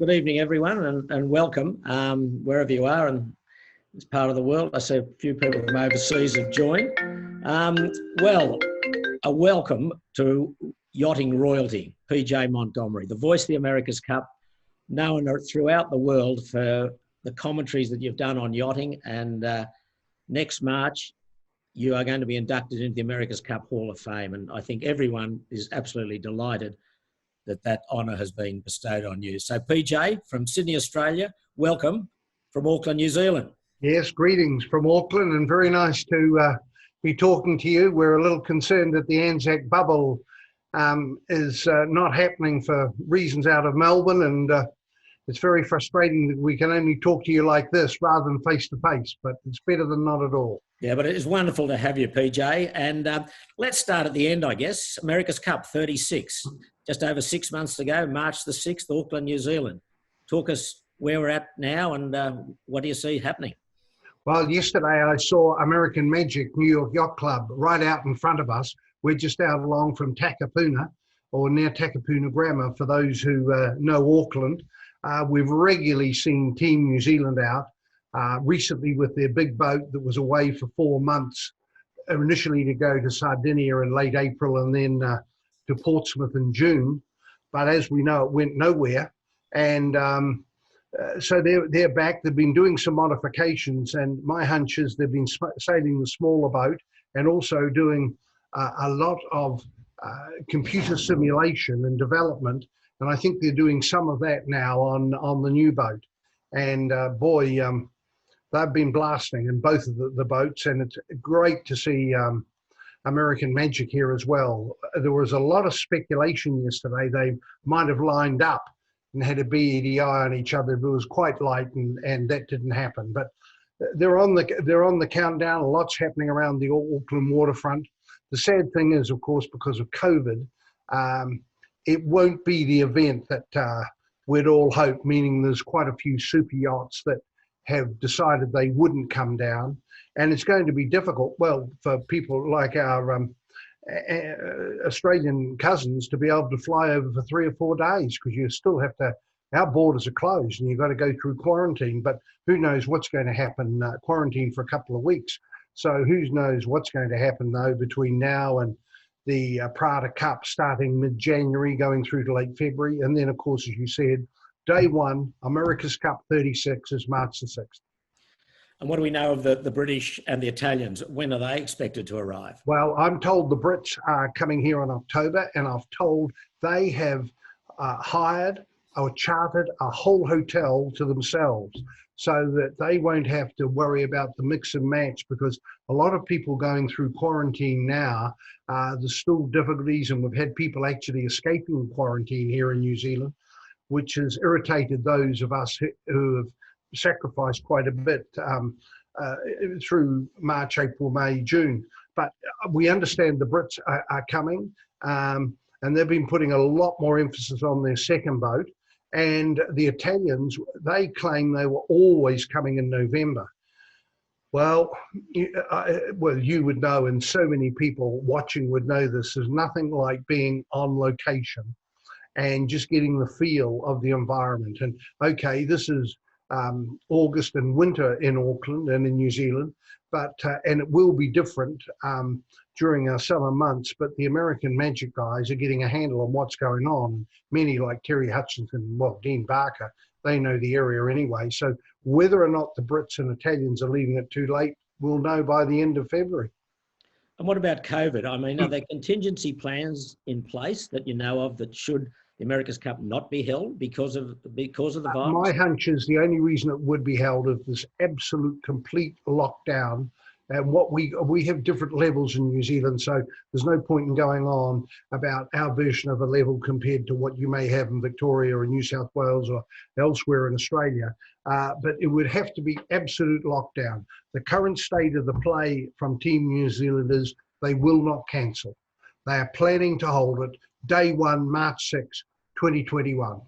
good evening, everyone, and welcome wherever you are in this part of the world. I see a few people from overseas have joined. Well, a welcome to yachting royalty, PJ Montgomery, the voice of the America's Cup, known throughout the world for the commentaries that you've done on yachting. And next March, you are going to be inducted into the America's Cup Hall of Fame. And I think everyone is absolutely delighted that honour has been bestowed on you. So PJ from Sydney, Australia, welcome from Auckland, New Zealand. Yes, greetings from Auckland, and very nice to be talking to you. We're a little concerned that the Anzac bubble is not happening for reasons out of Melbourne, and it's very frustrating that we can only talk to you like this rather than face to face, but it's better than not at all. Yeah, but it is wonderful to have you, PJ. And let's start at the end, I guess. America's Cup 36, just over 6 months ago, March the 6th, Auckland, New Zealand. Talk us where we're at now and what do you see happening? Well, yesterday I saw American Magic New York Yacht Club right out in front of us. We're just out along from Takapuna, or near Takapuna Grammar, for those who know Auckland. We've regularly seen Team New Zealand out. Recently with their big boat that was away for 4 months, initially to go to Sardinia in late April and then to Portsmouth in June. But as we know, it went nowhere. And so they're back. They've been doing some modifications, and my hunch is they've been sailing the smaller boat and also doing a lot of computer simulation and development. And I think they're doing some of that now on the new boat. And they've been blasting in both of the boats, and it's great to see American Magic here as well. There was a lot of speculation yesterday. They might have lined up and had a BEDI on each other, but it was quite light, and that didn't happen. But they're on the countdown. A lot's happening around the Auckland waterfront. The sad thing is, of course, because of COVID, it won't be the event that we'd all hope, meaning there's quite a few super yachts that have decided they wouldn't come down, and it's going to be difficult, well, for people like our Australian cousins to be able to fly over for 3 or 4 days, because you still have to, our borders are closed and you've got to go through quarantine, but who knows what's going to happen, quarantine for a couple of weeks. So who knows what's going to happen though between now and the Prada Cup starting mid-January going through to late February. And then of course, as you said, Day one, America's Cup 36 is March the 6th. And what do we know of the British and the Italians? When are they expected to arrive? Well, I'm told the Brits are coming here in October, and I've told they have hired or chartered a whole hotel to themselves so that they won't have to worry about the mix and match, because a lot of people going through quarantine now, there's still difficulties, and we've had people actually escaping quarantine here in New Zealand, which has irritated those of us who have sacrificed quite a bit through March, April, May, June. But we understand the Brits are coming, and they've been putting a lot more emphasis on their second boat. And the Italians, they claim they were always coming in November. Well, you would know, and so many people watching would know this, there's nothing like being on location and just getting the feel of the environment. And okay, this is August and winter in Auckland and in New Zealand, but and it will be different during our summer months, but the American Magic guys are getting a handle on what's going on. Many like Terry Hutchinson, well, Dean Barker, they know the area anyway. So whether or not the Brits and Italians are leaving it too late, we'll know by the end of February. And what about COVID? I mean, are there contingency plans in place that you know of that should the America's Cup not be held because of the virus? My hunch is the only reason it would be held is this absolute complete lockdown. And what we have different levels in New Zealand, so there's no point in going on about our version of a level compared to what you may have in Victoria or New South Wales or elsewhere in Australia. But it would have to be absolute lockdown. The current state of the play from Team New Zealand is they will not cancel. They are planning to hold it day one, March 6, 2021.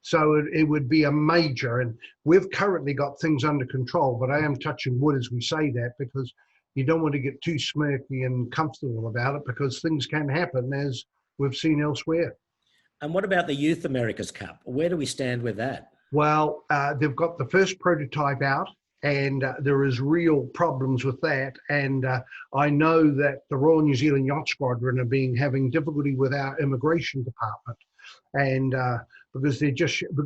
So it would be a major, and we've currently got things under control, but I am touching wood as we say that, because you don't want to get too smirky and comfortable about it, because things can happen as we've seen elsewhere. And what about the Youth America's Cup? Where do we stand with that? Well, they've got the first prototype out, and there is real problems with that. And I know that the Royal New Zealand Yacht Squadron are having difficulty with our immigration department, and because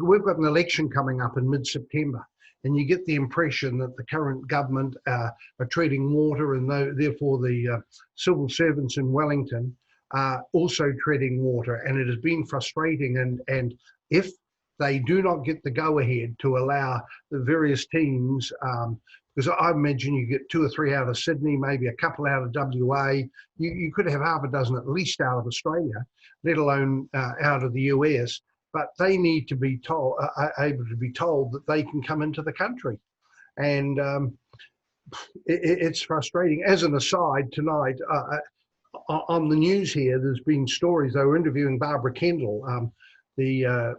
we've got an election coming up in mid-September, and you get the impression that the current government are treading water, and therefore the civil servants in Wellington are also treading water, and it has been frustrating. And if they do not get the go-ahead to allow the various teams, because I imagine you get 2 or 3 out of Sydney, maybe a couple out of WA. You could have half a dozen at least out of Australia, let alone out of the US. But they need to be able to be told that they can come into the country. And it's frustrating. As an aside, tonight on the news here, there's been stories. They were interviewing Barbara Kendall, the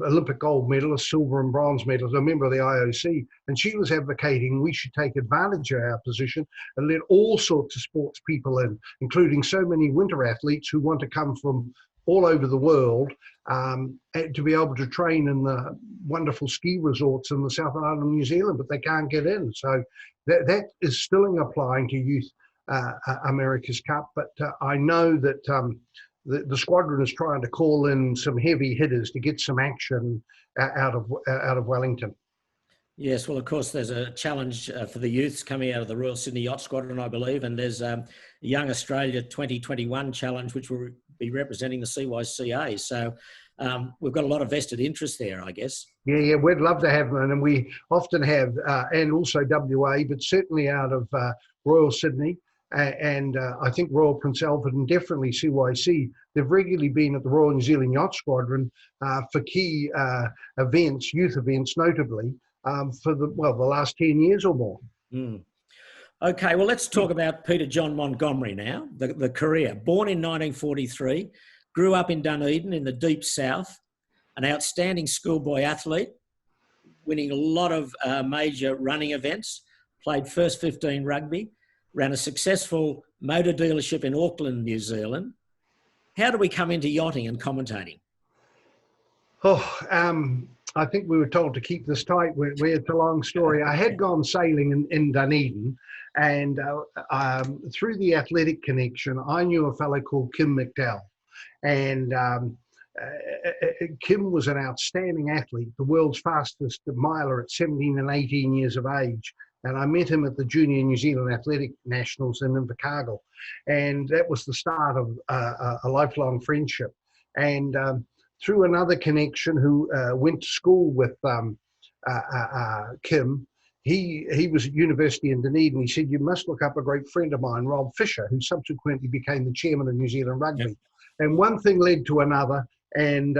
Olympic gold medalist, silver and bronze medalist, a member of the IOC, and she was advocating we should take advantage of our position and let all sorts of sports people in, including so many winter athletes who want to come from all over the world to be able to train in the wonderful ski resorts in the South Island of New Zealand, but they can't get in. So that is still applying to Youth America's Cup, but I know that the squadron is trying to call in some heavy hitters to get some action out of Wellington. Yes, well, of course, there's a challenge for the youths coming out of the Royal Sydney Yacht Squadron, I believe, and there's a Young Australia 2021 challenge, which will be representing the CYCA. So we've got a lot of vested interest there, I guess. Yeah, we'd love to have them, and we often have, and also WA, but certainly out of Royal Sydney. And I think Royal Prince Alfred and definitely CYC, they've regularly been at the Royal New Zealand Yacht Squadron for key events, youth events notably, for the last 10 years or more. Mm. Okay, well, let's talk about Peter John Montgomery now, the career. Born in 1943, grew up in Dunedin in the deep south, an outstanding schoolboy athlete, winning a lot of major running events, played first 15 rugby, ran a successful motor dealership in Auckland, New Zealand. How do we come into yachting and commentating? I think we were told to keep this tight. It's a long story. I had gone sailing in Dunedin, and through the athletic connection, I knew a fellow called Kim McDowell. And Kim was an outstanding athlete, the world's fastest miler at 17 and 18 years of age. And I met him at the Junior New Zealand Athletic Nationals in Invercargill. And that was the start of a lifelong friendship. And through another connection who went to school with Kim, he was at university in Dunedin. He said, you must look up a great friend of mine, Rob Fisher, who subsequently became the chairman of New Zealand Rugby. Yep. And one thing led to another. And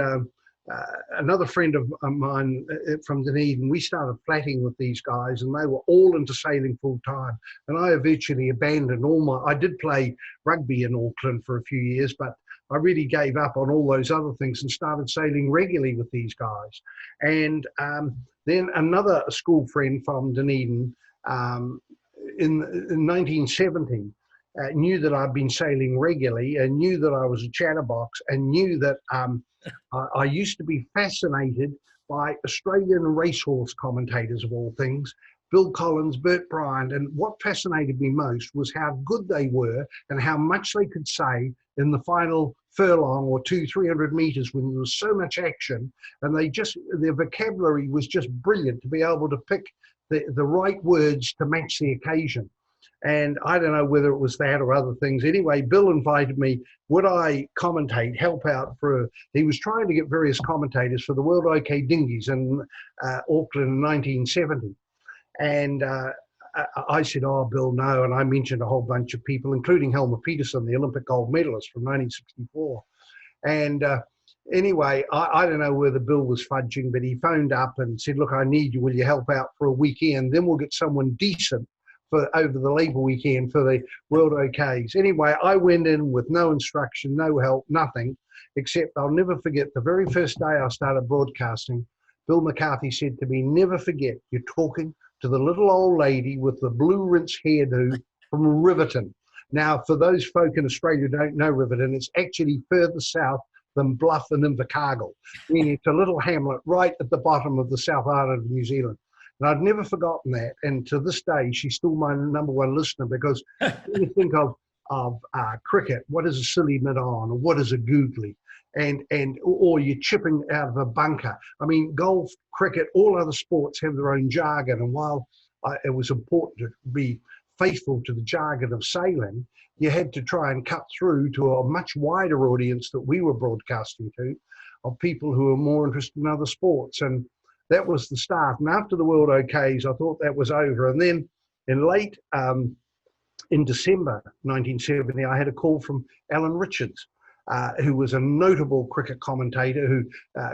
another friend of mine from Dunedin, we started flatting with these guys, and they were all into sailing full time. And I eventually abandoned I did play rugby in Auckland for a few years, but I really gave up on all those other things and started sailing regularly with these guys. And then another school friend from Dunedin in 1970 knew that I'd been sailing regularly and knew that I was a chatterbox and knew that I used to be fascinated by Australian racehorse commentators of all things, Bill Collins, Bert Bryant, and what fascinated me most was how good they were and how much they could say in the final furlong or 200-300 meters when there was so much action, and their vocabulary was just brilliant to be able to pick the right words to match the occasion. And I don't know whether it was that or other things. Anyway, Bill invited me, would I commentate, help out he was trying to get various commentators for the World OK Dinghies in Auckland in 1970. And I said, oh, Bill, no. And I mentioned a whole bunch of people, including Helmer Peterson, the Olympic gold medalist from 1964. And anyway, I don't know whether Bill was fudging, but he phoned up and said, look, I need you. Will you help out for a weekend? Then we'll get someone decent for over the Labour weekend for the World OKs. Anyway, I went in with no instruction, no help, nothing, except I'll never forget the very first day I started broadcasting, Bill McCarthy said to me, never forget, you're talking to the little old lady with the blue rinse hairdo from Riverton. Now, for those folk in Australia who don't know Riverton, it's actually further south than Bluff and Invercargill, meaning it's a little hamlet right at the bottom of the South Island of New Zealand. And I'd never forgotten that. And to this day, she's still my number one listener, because when you think of cricket, what is a silly mid-on, or what is a googly? Or you're chipping out of a bunker. I mean, golf, cricket, all other sports have their own jargon. And while it was important to be faithful to the jargon of sailing, you had to try and cut through to a much wider audience that we were broadcasting to, of people who were more interested in other sports. And that was the start. And after the World OKs, I thought that was over. And then in December 1970, I had a call from Alan Richards, who was a notable cricket commentator who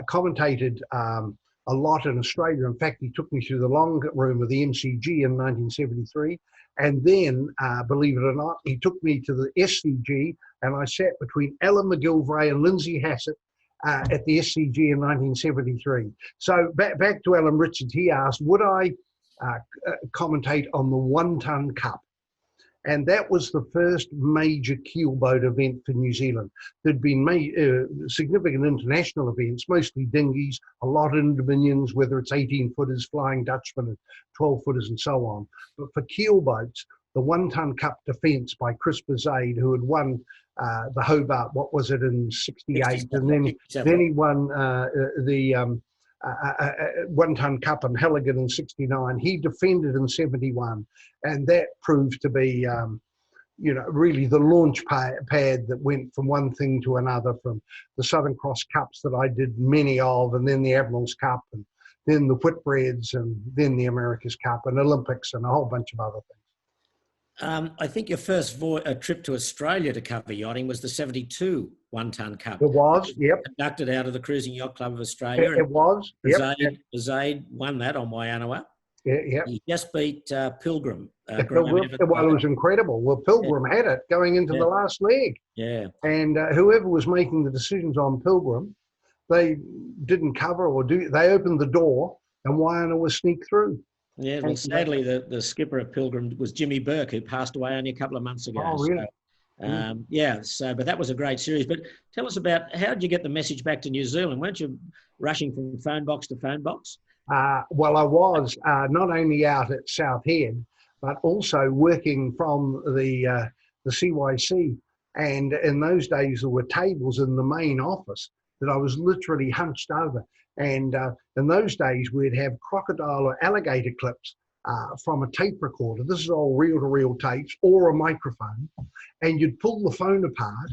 commentated a lot in Australia. In fact, he took me through the long room of the MCG in 1973. And then, believe it or not, he took me to the SCG, and I sat between Alan McGilvray and Lindsay Hassett at the SCG in 1973. So back to Alan Richards, he asked, would I commentate on the 1 Ton Cup? And that was the first major keelboat event for New Zealand. There'd been significant international events, mostly dinghies, a lot in Dominions, whether it's 18-footers, Flying Dutchman, and 12-footers, and so on. But for keelboats, the 1 Ton Cup defence by Chris Bazade, who had won the Hobart, what was it, in 68, and then he won the 1 Ton Cup in Halligan in 69. He defended in 71, and that proved to be, really the launch pad that went from one thing to another, from the Southern Cross Cups that I did many of, and then the Admiral's Cup, and then the Whitbreads, and then the America's Cup, and Olympics, and a whole bunch of other things. I think your first trip to Australia to cover yachting was the 72 1 Ton Cup. It was, yep. Conducted out of the Cruising Yacht Club of Australia. It was, yep. Bazade won that on Waianawa. Yeah. He just beat Pilgrim. It was incredible. Well, Pilgrim had it going into the last leg. Yeah. And whoever was making the decisions on Pilgrim, they didn't cover they opened the door, and Waianawa sneaked through. Yeah, well, sadly, the skipper of Pilgrim was Jimmy Burke, who passed away only a couple of months ago. Oh, really? But that was a great series. But tell us about, how did you get the message back to New Zealand? Weren't you rushing from phone box to phone box? Well, I was not only out at South Head, but also working from the CYC. And in those days, there were tables in the main office that I was literally hunched over. And in those days, we'd have crocodile or alligator clips from a tape recorder. This is all reel-to-reel tapes, or a microphone. And you'd pull the phone apart,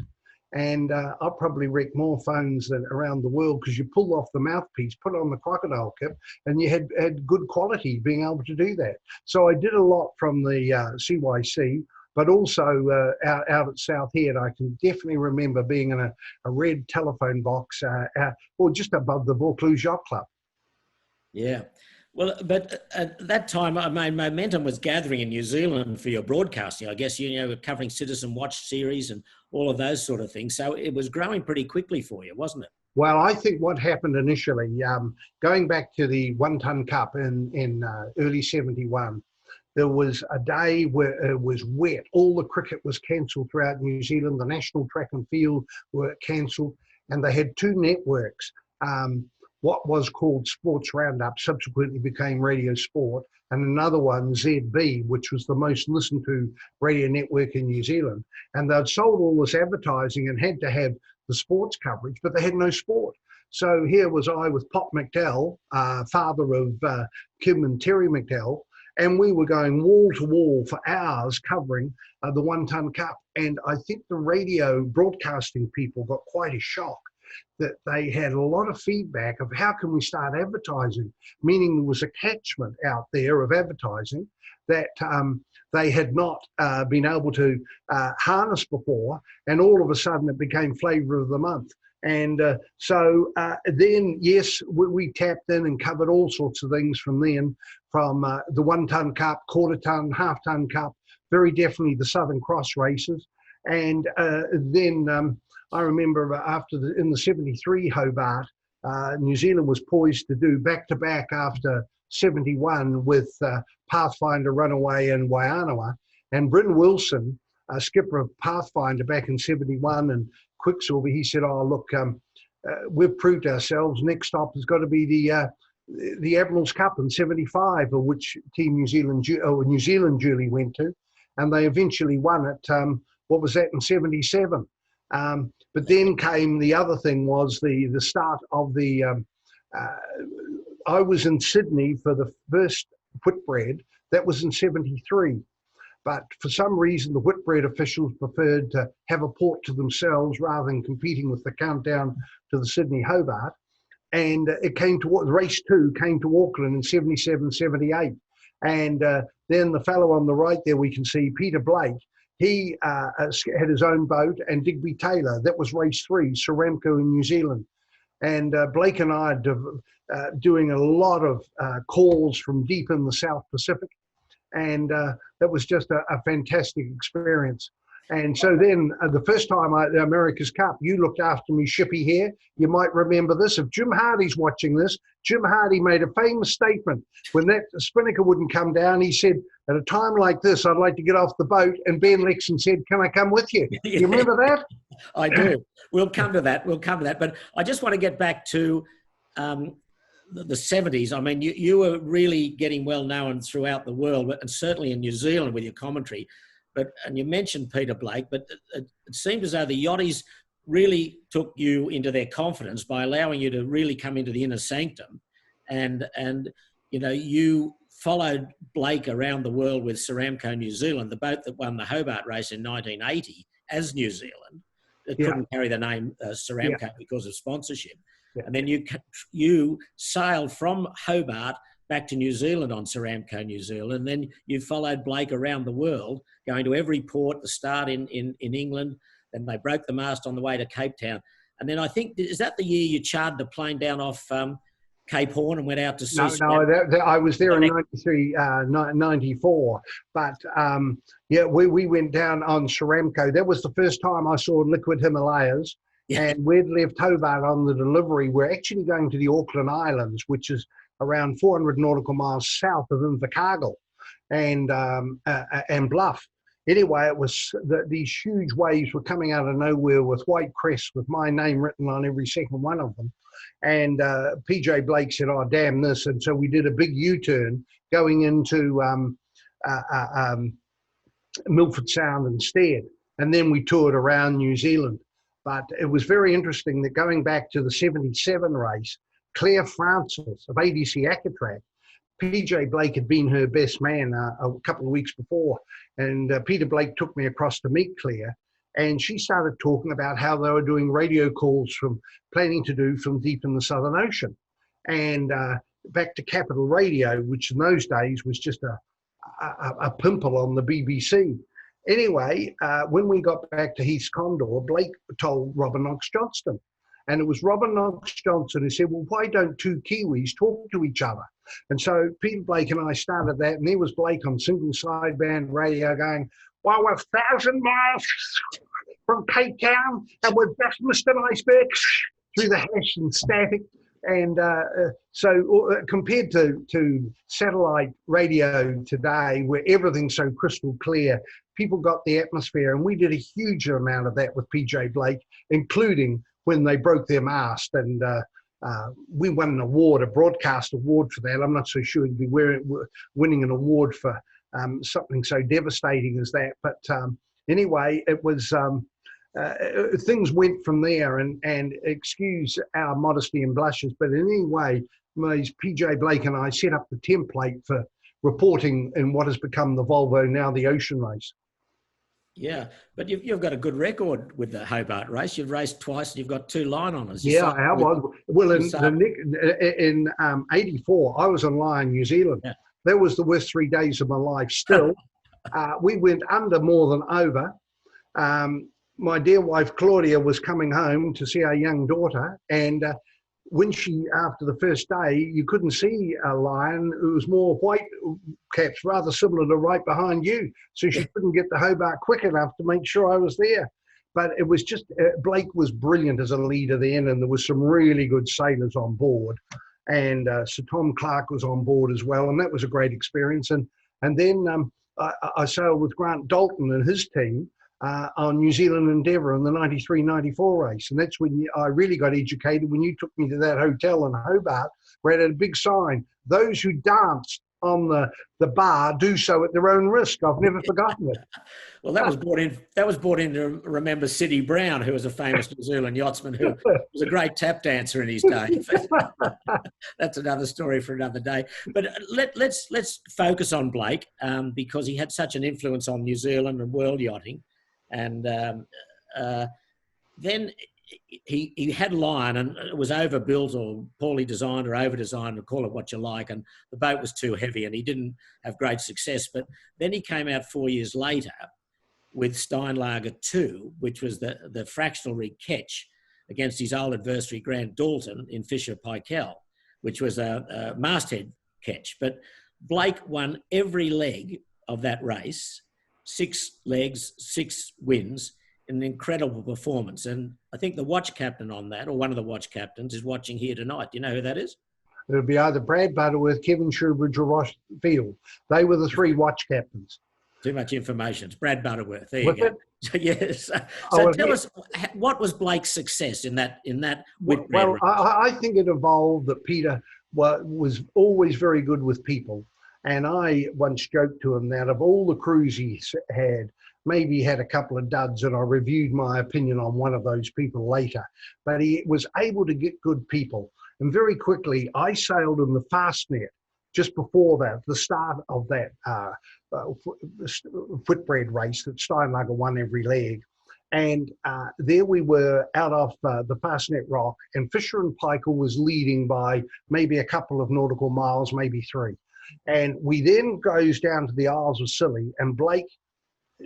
and I'll probably wreck more phones than around the world, because you pull off the mouthpiece, put on the crocodile clip, and you had good quality being able to do that. So I did a lot from the CYC, but also out at South Head. I can definitely remember being in a red telephone box, or just above the Vaucluse Yacht Club. Yeah. Well, but at that time, I mean, momentum was gathering in New Zealand for your broadcasting. I guess, were covering Citizen Watch series and all of those sort of things. So it was growing pretty quickly for you, wasn't it? Well, I think what happened initially, going back to the 1 Ton Cup in early 71, there was a day where it was wet. All the cricket was cancelled throughout New Zealand. The national track and field were cancelled, and they had 2 networks. What was called Sports Roundup subsequently became Radio Sport, and another one, ZB, which was the most listened to radio network in New Zealand. And they'd sold all this advertising and had to have the sports coverage, but they had no sport. So here was I with Pop McDowell, father of Kim and Terry McDowell, and we were going wall to wall for hours covering the 1 Ton Cup. And I think the radio broadcasting people got quite a shock that they had a lot of feedback of how can we start advertising, meaning there was a catchment out there of advertising that they had not been able to harness before, and all of a sudden it became flavour of the month. And so then, yes, we tapped in and covered all sorts of things from then, from the 1 Ton Cup, quarter ton, half ton cup, very definitely the Southern Cross races. And then I remember in the 73 Hobart, New Zealand was poised to do back-to-back after 71 with Pathfinder, Runaway and Waianawa. And Bryn Wilson, skipper of Pathfinder back in 71, and Quicksilver, he said, oh, look, we've proved ourselves. Next stop has got to be the Admiral's Cup in '75, of which Team New Zealand duly went to, and they eventually won it. What was that in '77? But then came the other thing, was the start of the. I was in Sydney for the first Whitbread. That was in '73. But for some reason, the Whitbread officials preferred to have a port to themselves rather than competing with the countdown to the Sydney Hobart. And it came to, race 2 came to Auckland in '77, '78. And then the fellow on the right there, we can see Peter Blake. He had his own boat, and Digby Taylor. That was race 3, Saramco in New Zealand. And Blake and I are doing a lot of calls from deep in the South Pacific. And that was just a fantastic experience. And so then the first time the America's Cup, you looked after me, Shippy, here. You might remember this. If Jim Hardy's watching this, Jim Hardy made a famous statement. When that spinnaker wouldn't come down, he said, at a time like this, I'd like to get off the boat. And Ben Lexon said, can I come with you? You remember that? I do. We'll come to that. We'll come to that. But I just want to get back to the 70s. I mean, you were really getting well known throughout the world, and certainly in New Zealand with your commentary. And you mentioned Peter Blake, but it seemed as though the Yachties really took you into their confidence by allowing you to really come into the inner sanctum. And you know, you followed Blake around the world with Saramco New Zealand, the boat that won the Hobart race in 1980 as New Zealand. It couldn't carry the name Saramco because of sponsorship. Yeah. And then you sailed from Hobart back to New Zealand on Saramco New Zealand. And then you followed Blake around the world, going to every port, the start in England. Then they broke the mast on the way to Cape Town. And then I think, is that the year you chartered a plane down off Cape Horn and went out to see? No, I was there in 93, 94. But we went down on Saramco. That was the first time I saw Liquid Himalayas. Yeah. And we'd left Hobart on the delivery. We're actually going to the Auckland Islands, which is around 400 nautical miles south of Invercargill and Bluff. Anyway, it was these huge waves were coming out of nowhere with white crests with my name written on every second one of them. And PJ Blake said, oh, damn this. And so we did a big U-turn going into Milford Sound instead. And then we toured around New Zealand. But it was very interesting that going back to the '77 race, Claire Francis of ADC Acatrack, PJ Blake had been her best man a couple of weeks before. And Peter Blake took me across to meet Claire. And she started talking about how they were doing radio calls planning to do from deep in the Southern Ocean. And back to Capital Radio, which in those days was just a pimple on the BBC. Anyway, when we got back to Heath's Condor, Blake told Robin Knox-Johnston. And it was Robin Knox-Johnston who said, well, why don't two Kiwis talk to each other? And so Peter Blake and I started that, and there was Blake on single sideband radio going, well, we're 1,000 miles from Cape Town, and we've just missed an iceberg through the hash and static. And so compared to satellite radio today, where everything's so crystal clear, people got the atmosphere. And we did a huge amount of that with PJ Blake, including when they broke their mast. And we won an award, a broadcast award for that. I'm not so sure you'd be winning an award for something so devastating as that. But anyway, it was... things went from there, and excuse our modesty and blushes, but in any way, PJ Blake and I set up the template for reporting in what has become the Volvo, now the Ocean Race. Yeah, but you've got a good record with the Hobart race. You've raced twice and you've got 2 line honours. Yeah, I was. Well, in '84, I was on Lion New Zealand. Yeah. That was the worst 3 days of my life still. We went under more than over. My dear wife, Claudia, was coming home to see our young daughter. And when after the first day, you couldn't see a lion. It was more white caps, rather similar to right behind you. So she couldn't get the Hobart quick enough to make sure I was there. But it was just, Blake was brilliant as a leader then, and there was some really good sailors on board. And Sir Tom Clark was on board as well, and that was a great experience. And then I sailed with Grant Dalton and his team on New Zealand Endeavour in the 93-94 race. And that's when I really got educated, when you took me to that hotel in Hobart, where it had a big sign, those who dance on the bar do so at their own risk. I've never forgotten it. Well, that was brought in to remember Sidney Brown, who was a famous New Zealand yachtsman who was a great tap dancer in his day. That's another story for another day. But let's focus on Blake because he had such an influence on New Zealand and world yachting. And then he had line, and it was overbuilt or poorly designed or over-designed, or call it what you like, and the boat was too heavy and he didn't have great success. But then he came out 4 years later with Steinlager 2, which was the fractional rig catch against his old adversary Grant Dalton in Fisher Paykel, which was a masthead catch. But Blake won every leg of that race, 6 legs, 6 wins, an incredible performance. And I think the watch captain on that, or one of the watch captains, is watching here tonight. Do you know who that is? It would be either Brad Butterworth, Kevin Shoebridge, or Ross Field. They were the 3 watch captains. Too much information. It's Brad Butterworth. There you go. Yes. So tell us, what was Blake's success in that Whitbread race? I think it evolved that Peter was always very good with people. And I once joked to him that of all the crews he had, maybe he had a couple of duds, and I reviewed my opinion on one of those people later. But he was able to get good people. And very quickly, I sailed in the Fastnet just before that, the start of that Whitbread race that Steinlager won every leg. And there we were out off the Fastnet Rock, and Fisher and Paykel was leading by maybe a couple of nautical miles, maybe 3. And we then goes down to the Isles of Scilly, and Blake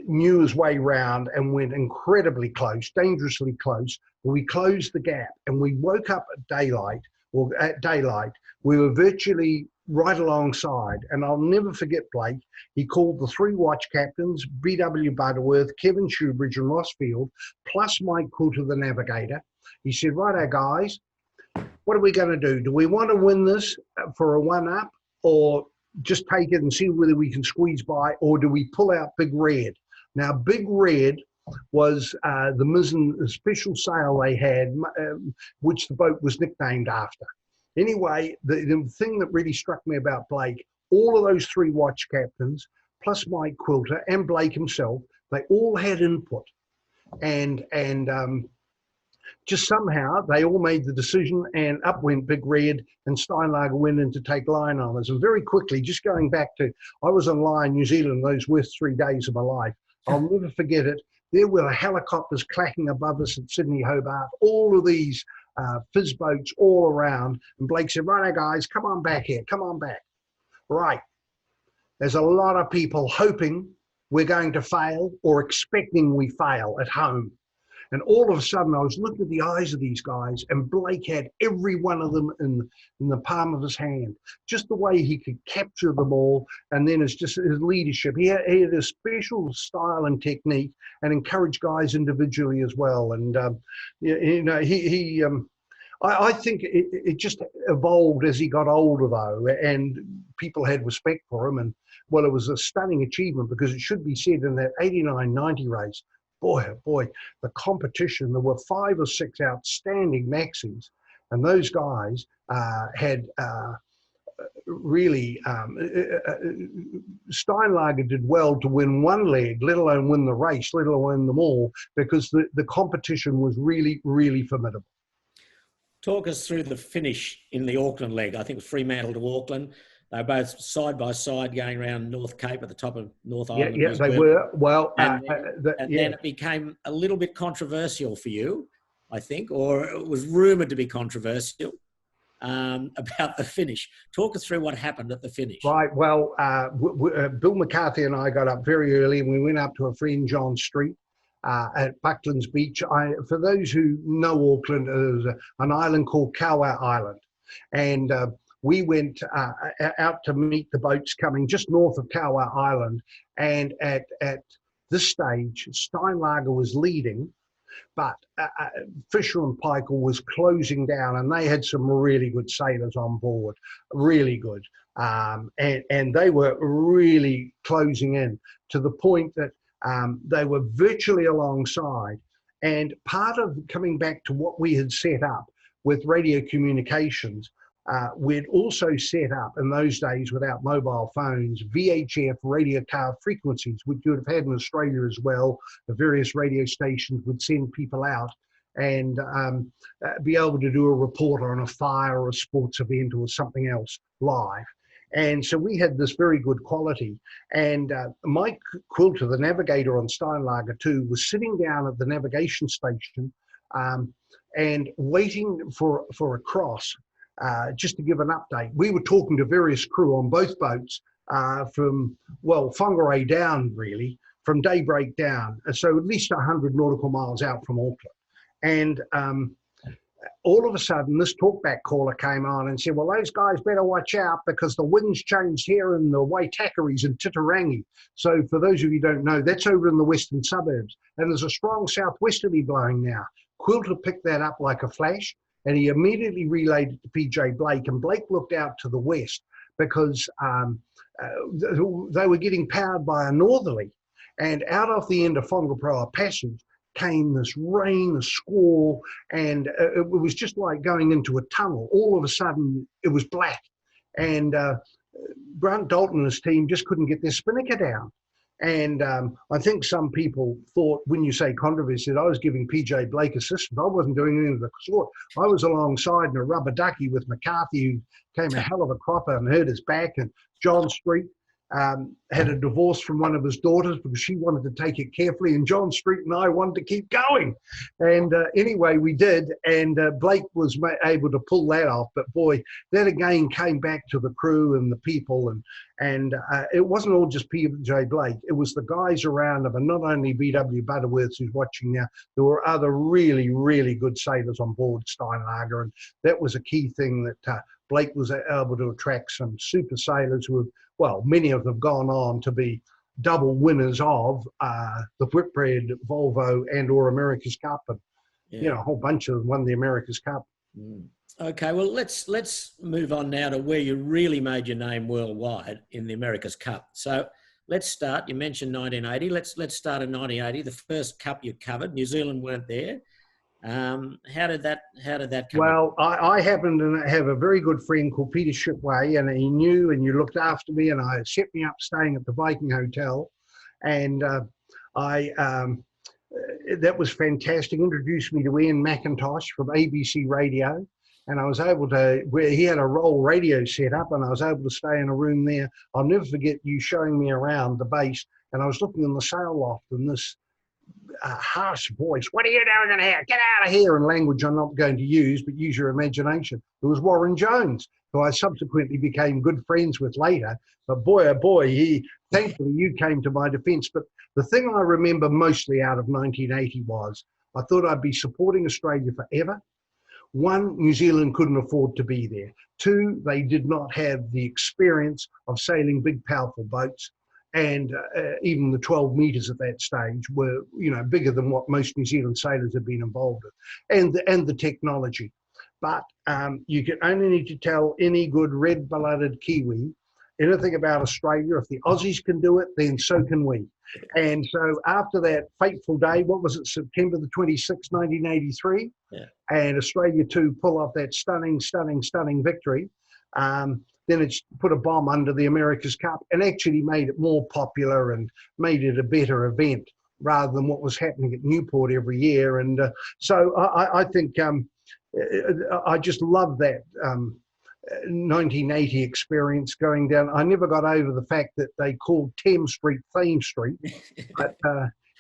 knew his way round and went incredibly close, dangerously close. We closed the gap, and we woke up at daylight, we were virtually right alongside. And I'll never forget Blake. He called the 3 watch captains, B.W. Butterworth, Kevin Shoebridge, and Ross Field, plus Mike Coulter, the navigator. He said, righto, guys, what are we going to do? Do we want to win this for a 1-up, or just take it and see whether we can squeeze by, or do we pull out Big Red? Now, Big Red was the mizzen special sail they had, which the boat was nicknamed after. Anyway, the thing that really struck me about Blake, all of those 3 watch captains, plus Mike Quilter and Blake himself, they all had input. And just somehow they all made the decision, and up went Big Red, and Steinlager went in to take line on us. And very quickly, just going back to, I was on line New Zealand those worst 3 days of my life. I'll never forget it. There were the helicopters clacking above us at Sydney Hobart, all of these fizz boats all around. And Blake said, righto, guys, come on back here, come on back. Right. There's a lot of people hoping we're going to fail or expecting we fail at home. And all of a sudden, I was looking at the eyes of these guys, and Blake had every one of them in the palm of his hand. Just the way he could capture them all, and then it's just his leadership. He had a special style and technique, and encouraged guys individually as well. And I think it just evolved as he got older, though, and people had respect for him. And well, it was a stunning achievement, because it should be said in that 89-90 race. Boy, oh boy, the competition, there were 5 or 6 outstanding maxis, and those guys had really, Steinlager did well to win 1 leg, let alone win the race, let alone win them all, because the competition was really, really formidable. Talk us through the finish in the Auckland leg. I think it was Fremantle to Auckland. They were both side by side going around North Cape at the top of North Island. Yeah, they were. Well, then it became a little bit controversial for you, I think, or it was rumoured to be controversial about the finish. Talk us through what happened at the finish. Right. Well, Bill McCarthy and I got up very early, and we went up to a friend, John Street, at Bucklands Beach. For those who know Auckland, there's an island called Kaua Island. And we went out to meet the boats coming just north of Kaua Island. And at this stage, Steinlager was leading, but Fisher and Paykel was closing down, and they had some really good sailors on board, really good. And they were really closing in to the point that They were virtually alongside. And part of coming back to what we had set up with radio communications, we'd also set up in those days without mobile phones, VHF radio car frequencies, which you would have had in Australia as well. The various radio stations would send people out and be able to do a report on a fire or a sports event or something else live. And so we had this very good quality. And Mike Quilter, the navigator on Steinlager 2, was sitting down at the navigation station and waiting for a cross just to give an update. We were talking to various crew on both boats from, well, Whangarei down, really, from daybreak down. So at least 100 nautical miles out from Auckland. And all of a sudden, this talkback caller came on and said, well, those guys better watch out because the wind's changed here in the Waitakaris and Titirangi. So for those of you who don't know, that's over in the western suburbs. And there's a strong southwesterly blowing now. Quilter picked that up like a flash and he immediately relayed it to PJ Blake. And Blake looked out to the west because they were getting powered by a northerly. And out off the end of Whangaproa Passage came this rain, a squall, and it was just like going into a tunnel. All of a sudden, it was black. And Grant Dalton and his team just couldn't get their spinnaker down. And I think some people thought, when you say controversy, that I was giving PJ Blake assistance. I wasn't doing anything of the sort. I was alongside in a rubber ducky with McCarthy, who came a hell of a cropper and hurt his back, and John Street had a divorce from one of his daughters because she wanted to take it carefully, and John Street and I wanted to keep going. And anyway, we did, and Blake was able to pull that off. But boy, that again came back to the crew and the people, and it wasn't all just PJ Blake. It was the guys around him, and not only BW Butterworth, who's watching now. There were other really, really good sailors on board Steinlager, and that was a key thing that Blake was able to attract some super sailors who have, well, many of them have gone on to be double winners of the Whitbread, Volvo, and or America's Cup, and you know, a whole bunch of them won the America's Cup. Okay, well, let's move on now to where you really made your name worldwide in the America's Cup. So let's start. You mentioned 1980. Let's start in 1980. The first cup you covered. New Zealand weren't there. How did that come? Well, I happened to have a very good friend called Peter Shipway, and he knew and you looked after me, and I set me up staying at the Viking Hotel, and that was fantastic. Introduced me to Ian McIntosh from ABC Radio, and I was able to, where he had a roll radio set up, and I was able to stay in a room there. I'll never forget you showing me around the base, and I was looking in the sail loft, and this harsh voice, what are you doing in here? Get out of here, in language I'm not going to use, but use your imagination. It was Warren Jones, who I subsequently became good friends with later. But boy, oh boy, thankfully you came to my defense. But the thing I remember mostly out of 1980 was, I thought I'd be supporting Australia forever. One, New Zealand couldn't afford to be there. Two, they did not have the experience of sailing big, powerful boats. And even the 12 meters at that stage were, you know, bigger than what most New Zealand sailors had been involved with, and the technology. But you can only need to tell any good red-blooded Kiwi anything about Australia. If the Aussies can do it, then so can we. And so after that fateful day, what was it, September the 26th, 1983? Yeah. And Australia 2 pull off that stunning, stunning, stunning victory. Then it's put a bomb under the America's Cup and actually made it more popular and made it a better event rather than what was happening at Newport every year. And so I think I just love that 1980 experience going down. I never got over the fact that they called Thames Street Thame Street. But,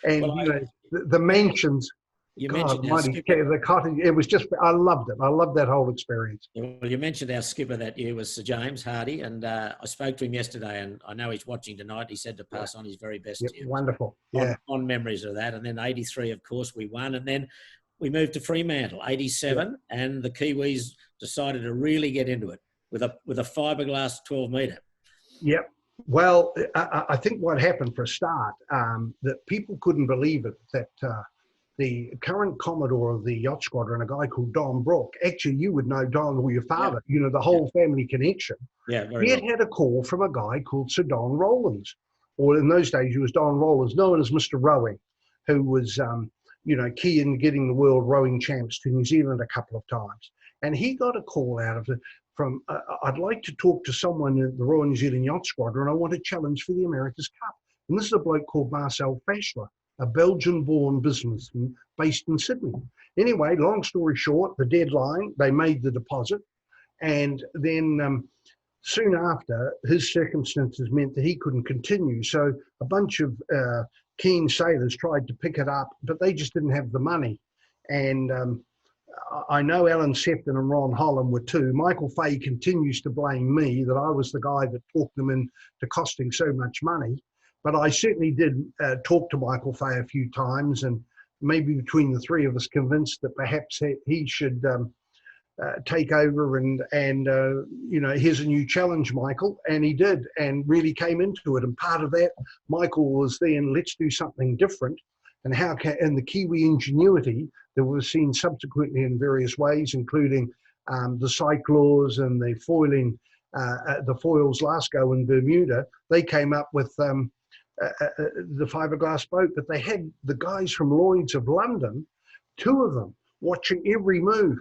and well, you know, the mansions. You God, mentioned the cottage. It was just, I loved it. I loved that whole experience. Well, you mentioned our skipper that year was Sir James Hardy, and I spoke to him yesterday, and I know he's watching tonight. He said to pass on his very best to you. Wonderful. Yeah. On memories of that. And then 83, of course, we won. And then we moved to Fremantle, 87, and the Kiwis decided to really get into it with a fiberglass 12 metre. Yep. Well, I think what happened for a start, that people couldn't believe it, that the current Commodore of the Yacht Squadron, a guy called Don Brooke, actually you would know Don or your father, you know, the whole family connection. Yeah, he had a call from a guy called Sir Don Rowlands. or in those days, he was Don Rollins, known as Mr. Rowing, who was, key in getting the world rowing champs to New Zealand a couple of times. And he got a call out of it from, I'd like to talk to someone in the Royal New Zealand Yacht Squadron. I want a challenge for the America's Cup. And this is a bloke called Marcel Faschler, a Belgian-born businessman based in Sydney. Anyway, long story short, the deadline, they made the deposit. And then soon after, his circumstances meant that he couldn't continue. So a bunch of keen sailors tried to pick it up, but they just didn't have the money. And I know Alan Sefton and Ron Holland were too. Michael Fay continues to blame me that I was the guy that talked them into costing so much money. But I certainly did talk to Michael Fay a few times, and maybe between the three of us convinced that perhaps he should take over and here's a new challenge, Michael. And he did, and really came into it. And part of that, Michael was then, let's do something different. And and the Kiwi ingenuity that we've seen subsequently in various ways, including the cyclors and the foiling, the foils last go in Bermuda, they came up with the fiberglass boat. But they had the guys from Lloyd's of London, two of them, watching every move.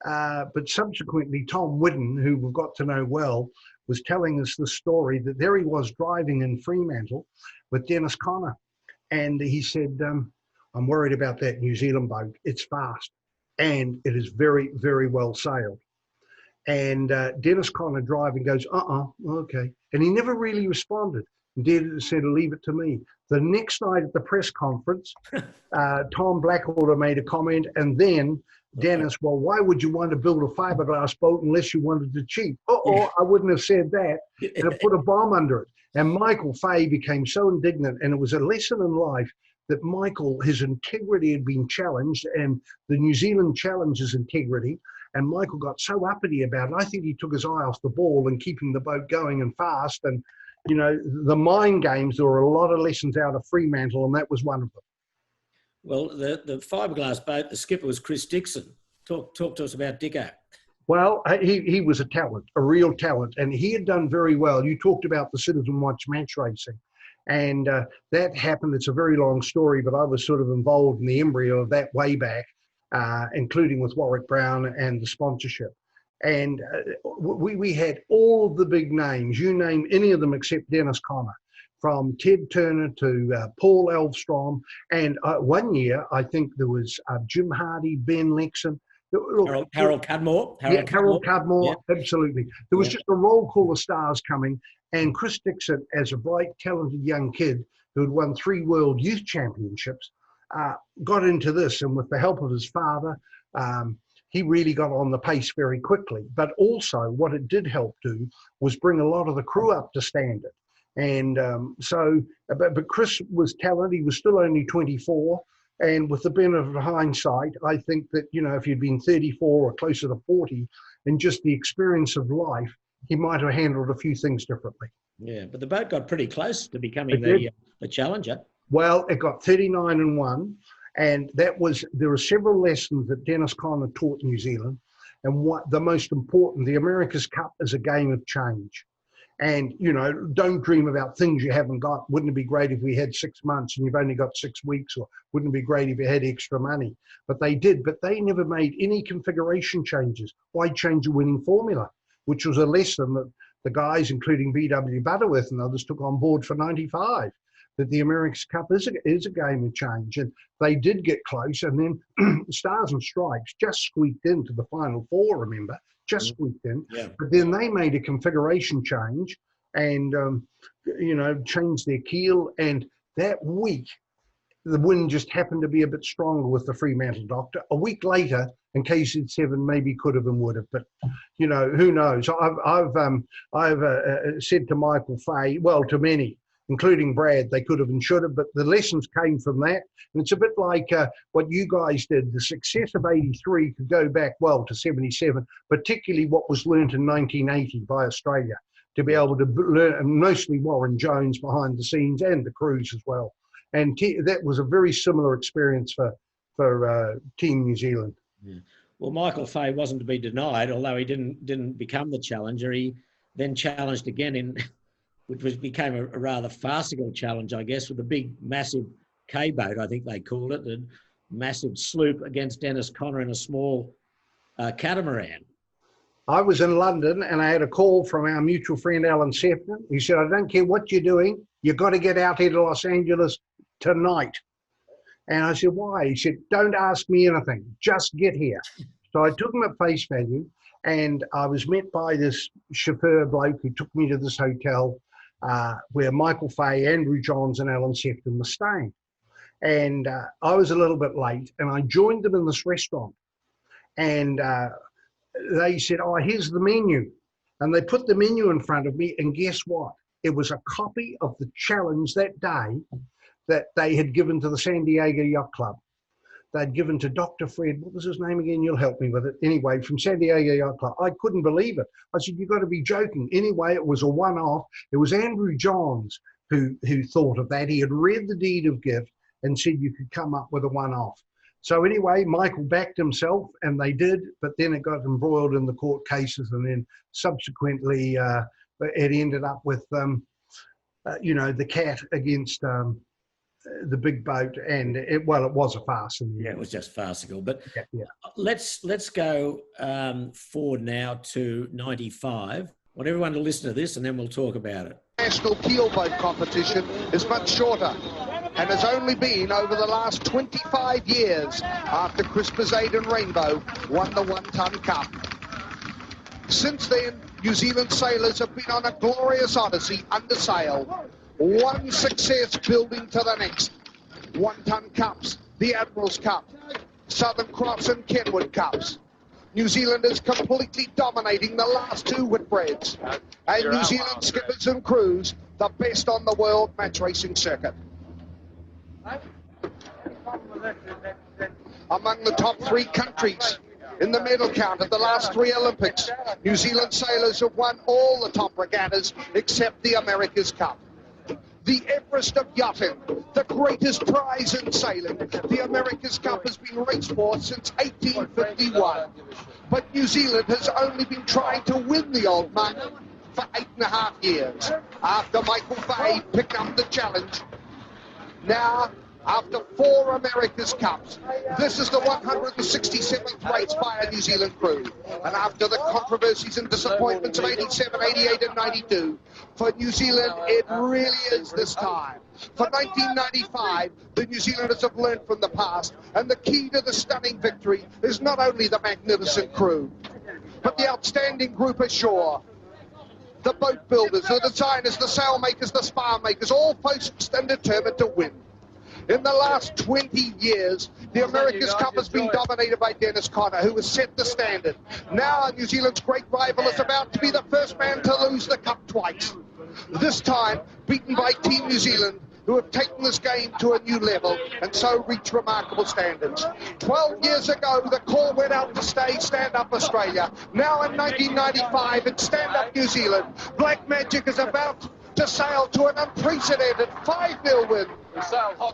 But subsequently, Tom Whidden, who we've got to know well, was telling us the story that there he was driving in Fremantle with Dennis Connor. And he said, I'm worried about that New Zealand boat. It's fast and it is very, very well sailed. And Dennis Connor driving goes, okay. And he never really responded. And Dennis said, leave it to me. The next night at the press conference, Tom Blackwater made a comment, and then Dennis, well, why would you want to build a fiberglass boat unless you wanted to cheat? I wouldn't have said that. And it put a bomb under it. And Michael Fay became so indignant, and it was a lesson in life that Michael, his integrity had been challenged, and the New Zealand challenges integrity. And Michael got so uppity about it. I think he took his eye off the ball and keeping the boat going and fast. And, the mind games, there were a lot of lessons out of Fremantle, and that was one of them. Well, the fiberglass boat, the skipper was Chris Dixon. Talk to us about Dicko. Well, he was a talent, a real talent, and he had done very well. You talked about the Citizen Watch match racing, and that happened. It's a very long story, but I was sort of involved in the embryo of that way back, including with Warwick Brown and the sponsorship. And we had all of the big names, you name any of them except Dennis Connor, from Ted Turner to Paul Elvstrom. And 1 year, I think there was Jim Hardy, Ben Lexon. Harold Cudmore. Harold Cudmore, yeah. Absolutely. There was just a roll call of stars coming. And Chris Dixon, as a bright, talented young kid who had won 3 World Youth Championships, got into this. And with the help of his father, he really got on the pace very quickly. But also what it did help do was bring a lot of the crew up to standard. And but Chris was talented. He was still only 24. And with the benefit of hindsight, I think that, if he'd been 34 or closer to 40 and just the experience of life, he might have handled a few things differently. Yeah, but the boat got pretty close to becoming the challenger. Well, it got 39-1. And there were several lessons that Dennis Connor taught New Zealand. And what the most important, the America's Cup is a game of change. And, don't dream about things you haven't got. Wouldn't it be great if we had 6 months and you've only got 6 weeks? Or wouldn't it be great if you had extra money? But they did. But they never made any configuration changes. Why change a winning formula? Which was a lesson that the guys, including B.W. Butterworth and others, took on board for 95. That the America's Cup is a game of change. And they did get close. And then Stars and Stripes just squeaked into the Final Four, remember? Just squeaked in. Yeah. But then they made a configuration change and, changed their keel. And that week, the wind just happened to be a bit stronger with the Fremantle Doctor. A week later, and KZ7 maybe could have and would have, but, who knows? I've said to Michael Fay, well, to many, including Brad, they could have and should have, but the lessons came from that. And it's a bit like what you guys did. The success of 83 could go back, well, to 77, particularly what was learnt in 1980 by Australia, to be able to learn, and mostly Warren Jones behind the scenes and the crews as well. And that was a very similar experience for Team New Zealand. Yeah. Well, Michael Fay wasn't to be denied, although he didn't become the challenger. He then challenged again in became a rather farcical challenge, I guess, with a big, massive K-boat, I think they called it, a massive sloop against Dennis Conner in a small catamaran. I was in London and I had a call from our mutual friend, Alan Sefton. He said, I don't care what you're doing, you've got to get out here to Los Angeles tonight. And I said, why? He said, don't ask me anything, just get here. So I took him at face value, and I was met by this chauffeur bloke who took me to this hotel where Michael Fay, Andrew Johns and Alan Sefton were staying. And I was a little bit late, and I joined them in this restaurant. And they said, oh, here's the menu. And they put the menu in front of me, and guess what? It was a copy of the challenge that day that they had given to the San Diego Yacht Club. They'd given to Dr. Fred, what was his name again? You'll help me with it. Anyway, from San Diego Yacht Club. I couldn't believe it. I said, you've got to be joking. Anyway, it was a one-off. It was Andrew Johns who thought of that. He had read the deed of gift and said you could come up with a one-off. So anyway, Michael backed himself, and they did, but then it got embroiled in the court cases, and then subsequently it ended up with, the cat against the big boat, and it was a farce. Yeah, it was just farcical. But yeah. Let's go forward now to 95. I want everyone to listen to this, and then we'll talk about it. National keelboat competition is much shorter and has only been over the last 25 years after Chris Bizade and Rainbow won the 1-ton cup. Since then, New Zealand sailors have been on a glorious odyssey under sail, one success building to the next. 1-ton cups, the Admiral's Cup, Southern Cross and Kenwood Cups. New Zealand is completely dominating the last two Whitbreads, and New Zealand skippers and crews the best on the world match racing circuit. Among the top 3 countries in the medal count at the last 3 Olympics, New Zealand sailors have won all the top regattas except the America's Cup. The Everest of yachting, the greatest prize in sailing, the America's Cup has been raced for since 1851. But New Zealand has only been trying to win the old mug for 8.5 years. After Michael Fay picked up the challenge, now, after 4 America's Cups, this is the 167th race by a New Zealand crew. And after the controversies and disappointments of 87, 88 and 92, for New Zealand, it really is this time. For 1995, the New Zealanders have learned from the past, and the key to the stunning victory is not only the magnificent crew, but the outstanding group ashore. The boat builders, the designers, the sail makers, the spar makers, all focused and determined to win. In the last 20 years, the America's Cup has been dominated by Dennis Conner, who has set the standard. Now New Zealand's great rival is about to be the first man to lose the cup twice. This time, beaten by Team New Zealand, who have taken this game to a new level and so reach remarkable standards. 12 years ago, the call went out to stay Stand Up Australia. Now in 1995, it's Stand Up New Zealand. Black Magic is about to sail to an unprecedented 5-0 win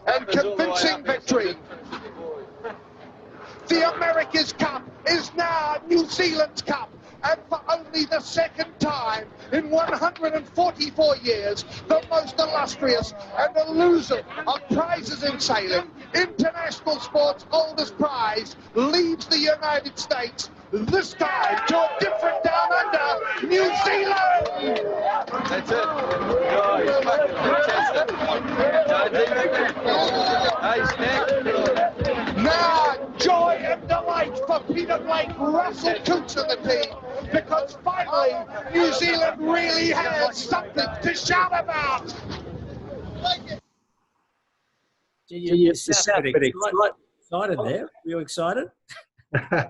and convincing victory. The America's Cup is now New Zealand's Cup, and for only the second time in 144 years, the most illustrious and elusive of prizes in sailing, international sport's oldest prize, leaves the United States, this time to a different down under, New Zealand! That's it. Oh, he's fucking fantastic. Now, joy and delight for Peter Blake, Russell Coots and the team, because finally, New Zealand really has something to shout about. You sound a bit excited there. Were you excited? I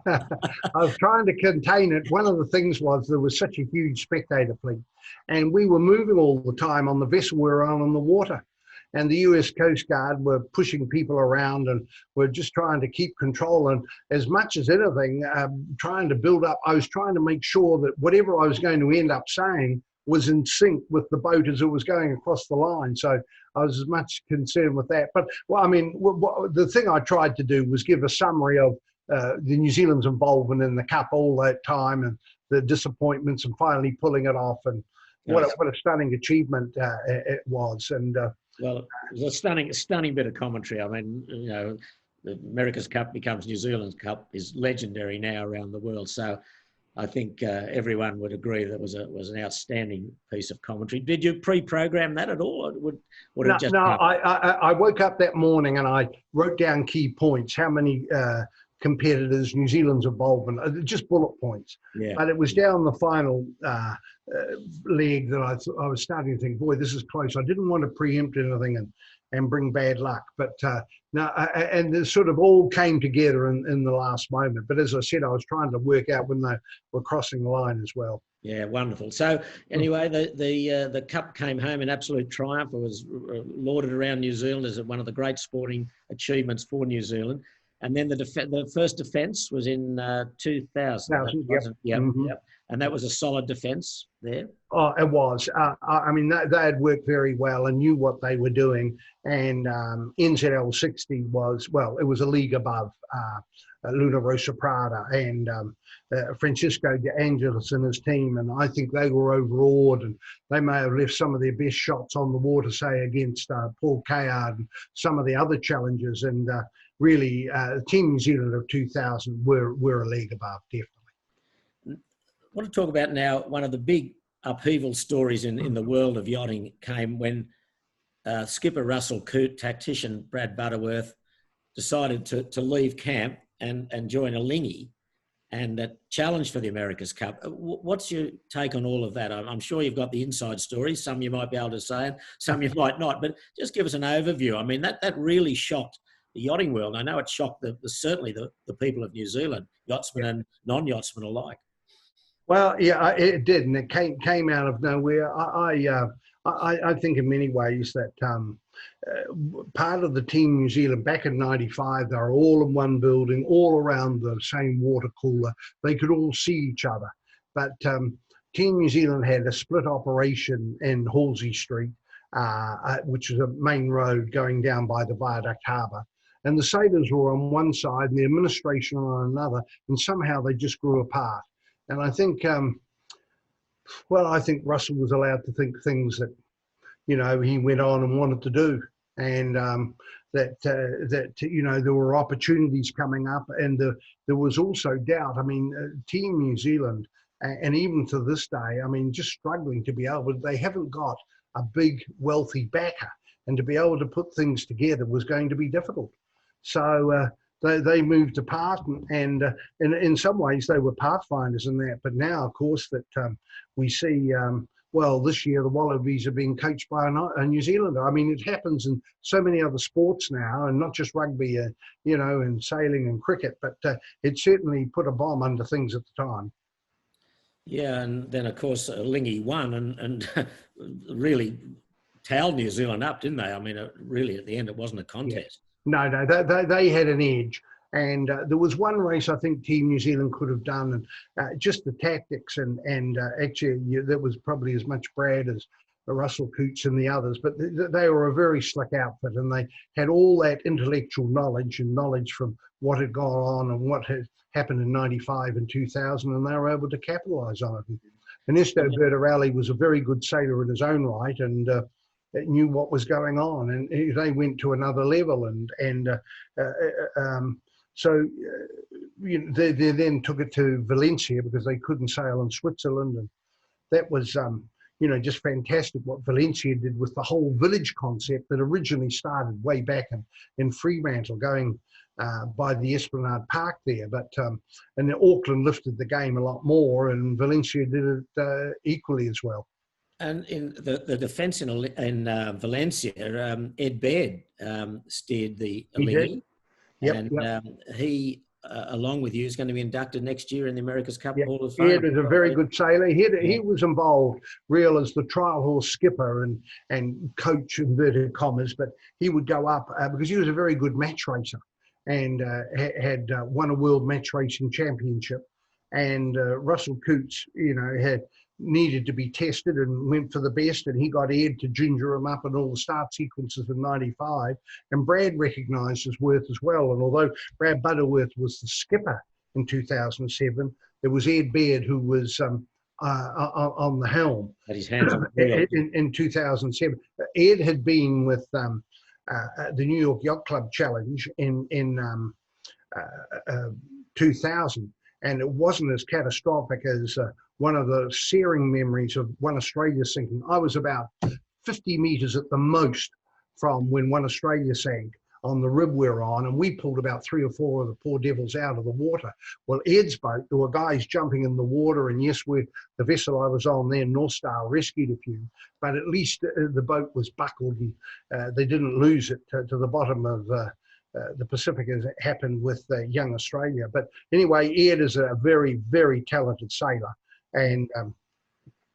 was trying to contain it. One of the things was there was such a huge spectator fleet, and we were moving all the time on the vessel we were on the water. And the US Coast Guard were pushing people around, and we're just trying to keep control. And as much as anything, trying to build up, I was trying to make sure that whatever I was going to end up saying was in sync with the boat as it was going across the line. So I was as much concerned with that. But, well, I mean, the thing I tried to do was give a summary of the New Zealand's involvement in the Cup all that time, and the disappointments, and finally pulling it off, and what a stunning achievement it was. And well, it was a stunning bit of commentary. I mean, you know, the America's Cup becomes New Zealand's Cup is legendary now around the world. So I think everyone would agree that was an outstanding piece of commentary. Did you pre-program that at all? Or would it just I woke up that morning and I wrote down key points, how many competitors, New Zealand's involvement, just bullet points. Yeah. But it was down the final leg that I was starting to think, boy, this is close. I didn't want to preempt anything and bring bad luck. But and it sort of all came together in the last moment. But as I said, I was trying to work out when they were crossing the line as well. Yeah, wonderful. So anyway, the cup came home in absolute triumph. It was lauded around New Zealand as one of the great sporting achievements for New Zealand. And then the first defence was in 2000. Yep. And that was a solid defence there. Oh, it was. I mean, they had worked very well and knew what they were doing. And NZL 60 was, well, it was a league above Luna Rosa Prada and Francisco De Angelis and his team. And I think they were overawed, and they may have left some of their best shots on the water, say, against Paul Kayard and some of the other challengers. And really, Team New Zealand of 2000 were a league above, definitely. I want to talk about now one of the big upheaval stories in the world of yachting came when skipper Russell Coote, tactician Brad Butterworth decided to leave camp and join a Lingy and challenge for the America's Cup. What's your take on all of that? I'm sure you've got the inside stories. Some you might be able to say, and some you might not. But just give us an overview. I mean, that really shocked the yachting world. I know it shocked certainly the people of New Zealand, yachtsmen and non-yachtsmen alike. Well, yeah, it did, and it came out of nowhere. I think in many ways that part of the Team New Zealand back in '95, they were all in one building, all around the same water cooler. They could all see each other. But Team New Zealand had a split operation in Halsey Street, which is a main road going down by the Viaduct Harbour. And the sailors were on one side and the administration on another, and somehow they just grew apart. And I think, I think Russell was allowed to think things that, you know, he went on and wanted to do. And that you know, there were opportunities coming up, and there was also doubt. I mean, Team New Zealand, and even to this day, I mean, just struggling to be able, they haven't got a big, wealthy backer. And to be able to put things together was going to be difficult. So they moved apart, and in some ways they were pathfinders in that. But now, of course, that we see, this year the Wallabies are being coached by a New Zealander. I mean, it happens in so many other sports now, and not just rugby, you know, and sailing and cricket, but it certainly put a bomb under things at the time. Yeah, and then, of course, Lingy won and really towed New Zealand up, didn't they? I mean, really, at the end, it wasn't a contest. No, they had an edge. And there was one race I think Team New Zealand could have done, and just the tactics and actually that was probably as much Brad as Russell Coote and the others, but they were a very slick outfit, and they had all that intellectual knowledge and knowledge from what had gone on and what had happened in '95 and 2000, and they were able to capitalise on it. Ernesto Bertarelli was a very good sailor in his own right, and knew what was going on, and they went to another level, so they then took it to Valencia because they couldn't sail in Switzerland, and that was just fantastic what Valencia did with the whole village concept that originally started way back in Fremantle, going by the Esplanade Park there, but and Auckland lifted the game a lot more, and Valencia did it equally as well. And in the defence in Valencia, Ed Baird steered the Lingy. And he, along with you, is going to be inducted next year in the America's Cup Hall of Fame. Ed is a very good sailor. He was involved real as the trial horse skipper and coach, inverted commas, but he would go up because he was a very good match racer and had won a world match racing championship. And Russell Coote, had needed to be tested and went for the best, and he got Ed to ginger him up in all the start sequences in '95, and Brad recognised his worth as well. And although Brad Butterworth was the skipper in 2007, there was Ed Baird who was on the helm. Had his hands on the wheel. In 2007. Ed had been with the New York Yacht Club Challenge in 2000, and it wasn't as catastrophic as one of the searing memories of One Australia sinking. I was about 50 meters at the most from when One Australia sank on the rib we were on, and we pulled about 3 or 4 of the poor devils out of the water. Well, Ed's boat, there were guys jumping in the water, and yes, the vessel I was on there, North Star, rescued a few, but at least the boat was buckled, and they didn't lose it to the bottom of the Pacific, as it happened with Young Australia. But anyway, Ed is a very, very talented sailor, and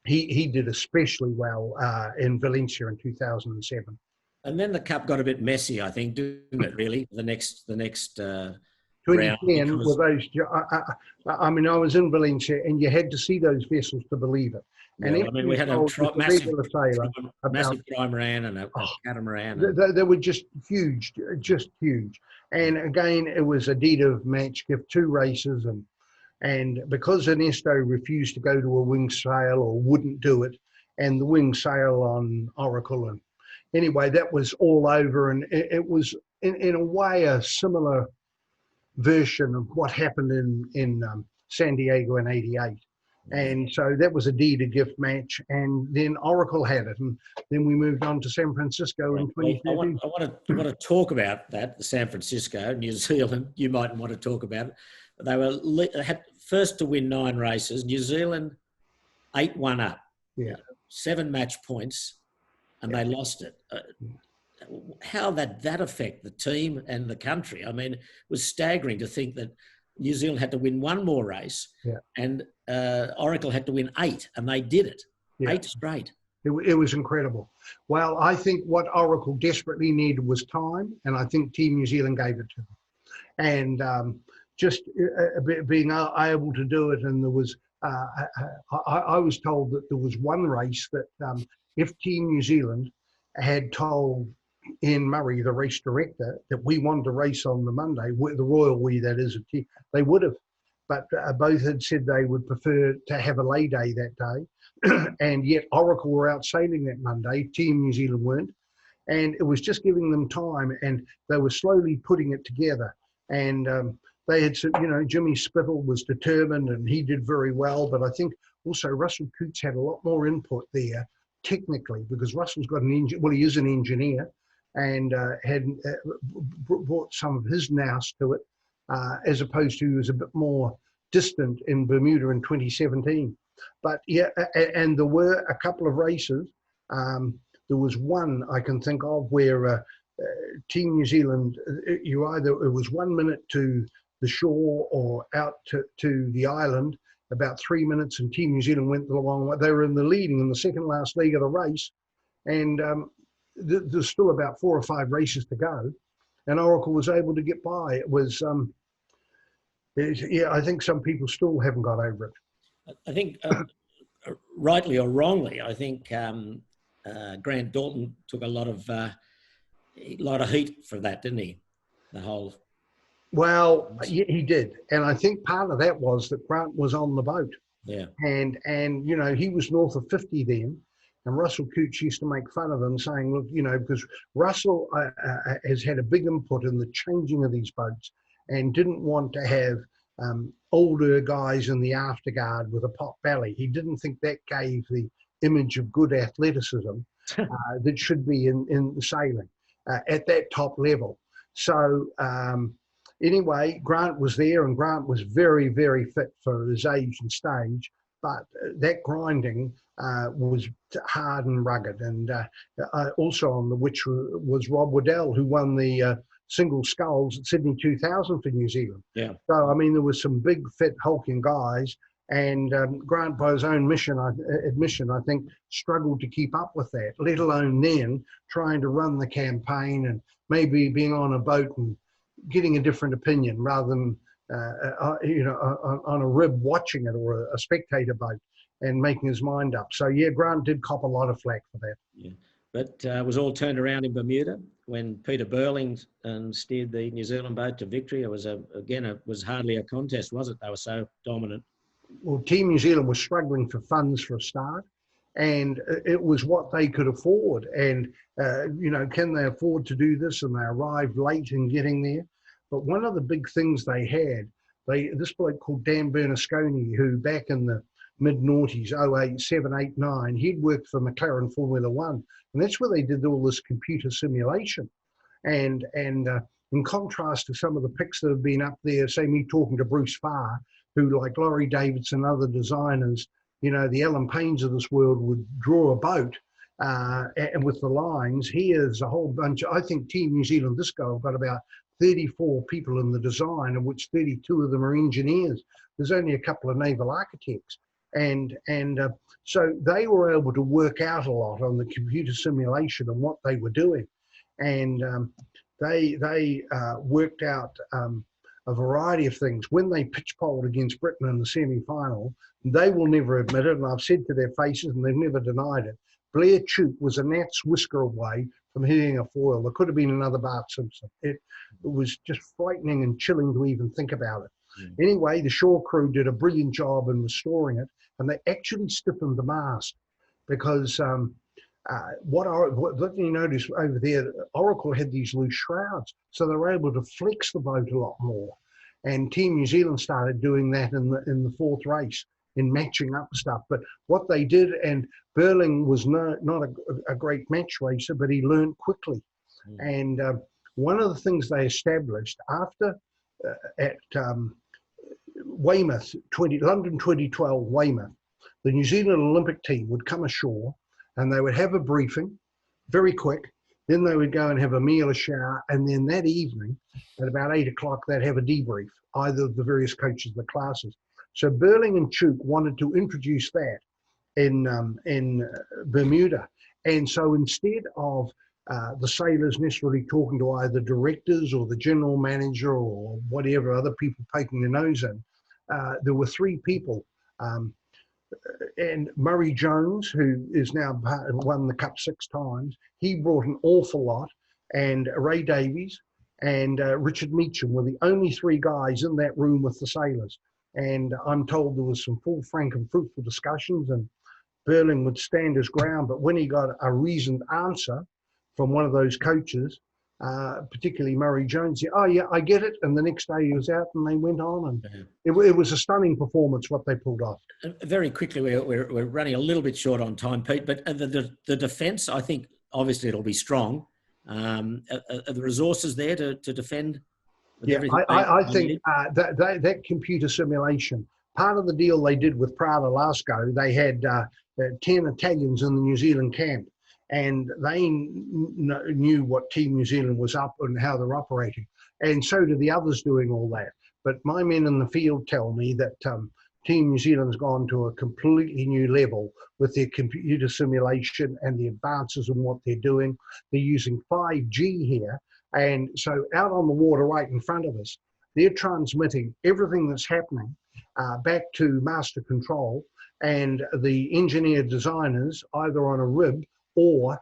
he did especially well in Valencia in 2007. And then the cup got a bit messy, I think, didn't it? Really, the next 2010 round. were those. I mean, I was in Valencia, and you had to see those vessels to believe it. And I mean, we had a massive trimaran and a catamaran. They were just huge, And again, it was a deed of match gift, 2 races, and because Ernesto refused to go to a wing sail or wouldn't do it, and the wing sail on Oracle, and anyway, that was all over, and it was in a way a similar version of what happened in San Diego in '88. And so that was a deed of gift match, and then Oracle had it, and then we moved on to San Francisco in 2013. I want to talk about that, San Francisco, New Zealand. You mightn't want to talk about it. They had first to win 9 races. New Zealand 8-1 up, 7 match points, and they lost it. How that affect the team and the country? I mean, it was staggering to think that New Zealand had to win 1 more race, and Oracle had to win 8, and they did it. 8 straight. It was incredible. Well, I think what Oracle desperately needed was time, and I think Team New Zealand gave it to them. And just being able to do it, and there was, I was told that there was one race that if Team New Zealand had told Ian Murray, the race director, that we wanted to race on the Monday, the Royal We, that is, they would have. But both had said they would prefer to have a lay day that day. And yet Oracle were out sailing that Monday, Team New Zealand weren't. And it was just giving them time, and they were slowly putting it together. And they had, Jimmy Spittle was determined, and he did very well. But I think also Russell Coots had a lot more input there technically, because Russell's got he is an engineer, and had brought some of his nous to it, as opposed to he was a bit more distant in Bermuda in 2017. But yeah, and there were a couple of races. There was one I can think of where Team New Zealand, it was 1 minute to the shore or out to the island, about 3 minutes, and Team New Zealand went the long way. They were in the leading in the second last leg of the race, and there's still about 4 or 5 races to go, and Oracle was able to get by. It was, I think some people still haven't got over it. I think, rightly or wrongly, I think Grant Dalton took a lot of heat for that, didn't he? The whole. Well, he did, and I think part of that was that Grant was on the boat. Yeah. And he was north of 50 then. And Russell Cooch used to make fun of him, saying, look, because Russell has had a big input in the changing of these boats, and didn't want to have older guys in the afterguard with a pot belly. He didn't think that gave the image of good athleticism that should be in sailing at that top level. So anyway, Grant was there, and Grant was very, very fit for his age and stage. But that grinding was hard and rugged. And also on the which was Rob Waddell, who won the single sculls at Sydney 2000 for New Zealand. Yeah. So, I mean, there was some big, fit, hulking guys. And Grant, by his own admission, I think, struggled to keep up with that, let alone then trying to run the campaign and maybe being on a boat and getting a different opinion rather than on a rib watching it, or a spectator boat, and making his mind up. So yeah, Grant did cop a lot of flack for that. Yeah, but it was all turned around in Bermuda when Peter Burling steered the New Zealand boat to victory. It was it was hardly a contest, was it? They were so dominant. well, Team New Zealand was struggling for funds for a start, and it was what they could afford. And, can they afford to do this? And they arrived late in getting there. But one of the big things they had, this bloke called Dan Bernasconi, who back in the mid-noughties, 08, 7, 8, 9, he'd worked for McLaren Formula One. And that's where they did all this computer simulation. And in contrast to some of the pics that have been up there, say me talking to Bruce Farr, who like Laurie Davidson and other designers, the Alan Paynes of this world would draw a boat and with the lines. Here's a whole bunch. I think Team New Zealand Disco have got about 34 people in the design, of which 32 of them are engineers. There's only a couple of naval architects. And so they were able to work out a lot on the computer simulation and what they were doing. And they worked out a variety of things. When they pitch polled against Britain in the semi-final, they will never admit it, and I've said to their faces, and they've never denied it, Blair Tuke was a gnat's whisker away from hitting a foil. There could have been another Bart Simpson. It was just frightening and chilling to even think about it. Anyway, the Shaw crew did a brilliant job in restoring it, and they actually stiffened the mast because what you notice over there, Oracle had these loose shrouds, so they were able to flex the boat a lot more. And Team New Zealand started doing that in the fourth race, in matching up stuff. But what they did, and Burling was not a great match racer, but he learned quickly. And one of the things they established after at Weymouth, London 2012 Weymouth, the New Zealand Olympic team would come ashore and they would have a briefing, very quick. Then they would go and have a meal, a shower, and then that evening at about 8 o'clock, they'd have a debrief, either of the various coaches of the classes. So Burling and Tuke wanted to introduce that in Bermuda. And so instead of the sailors necessarily talking to either directors or the general manager or whatever, other people poking their nose in, there were three people. And Murray Jones, who is now won the Cup 6 times, he brought an awful lot. And Ray Davies and Richard Meacham were the only three guys in that room with the sailors. And I'm told there was some full, frank and fruitful discussions, and Burling would stand his ground. But when he got a reasoned answer from one of those coaches, particularly Murray Jones, said, "Oh yeah, I get it." And the next day he was out, and they went on, and it was a stunning performance what they pulled off. Very quickly, we're running a little bit short on time, Pete. But the defence, I think, obviously it'll be strong. Are the resources there to defend? Yeah, I think that computer simulation, part of the deal they did with Prada last go, they had 10 Italians in the New Zealand camp, and they knew what Team New Zealand was up and how they're operating. And so do the others doing all that. But my men in the field tell me that Team New Zealand's gone to a completely new level with their computer simulation and the advances in what they're doing. They're using 5G here. And so out on the water right in front of us, they're transmitting everything that's happening back to master control, and the engineer designers either on a rib or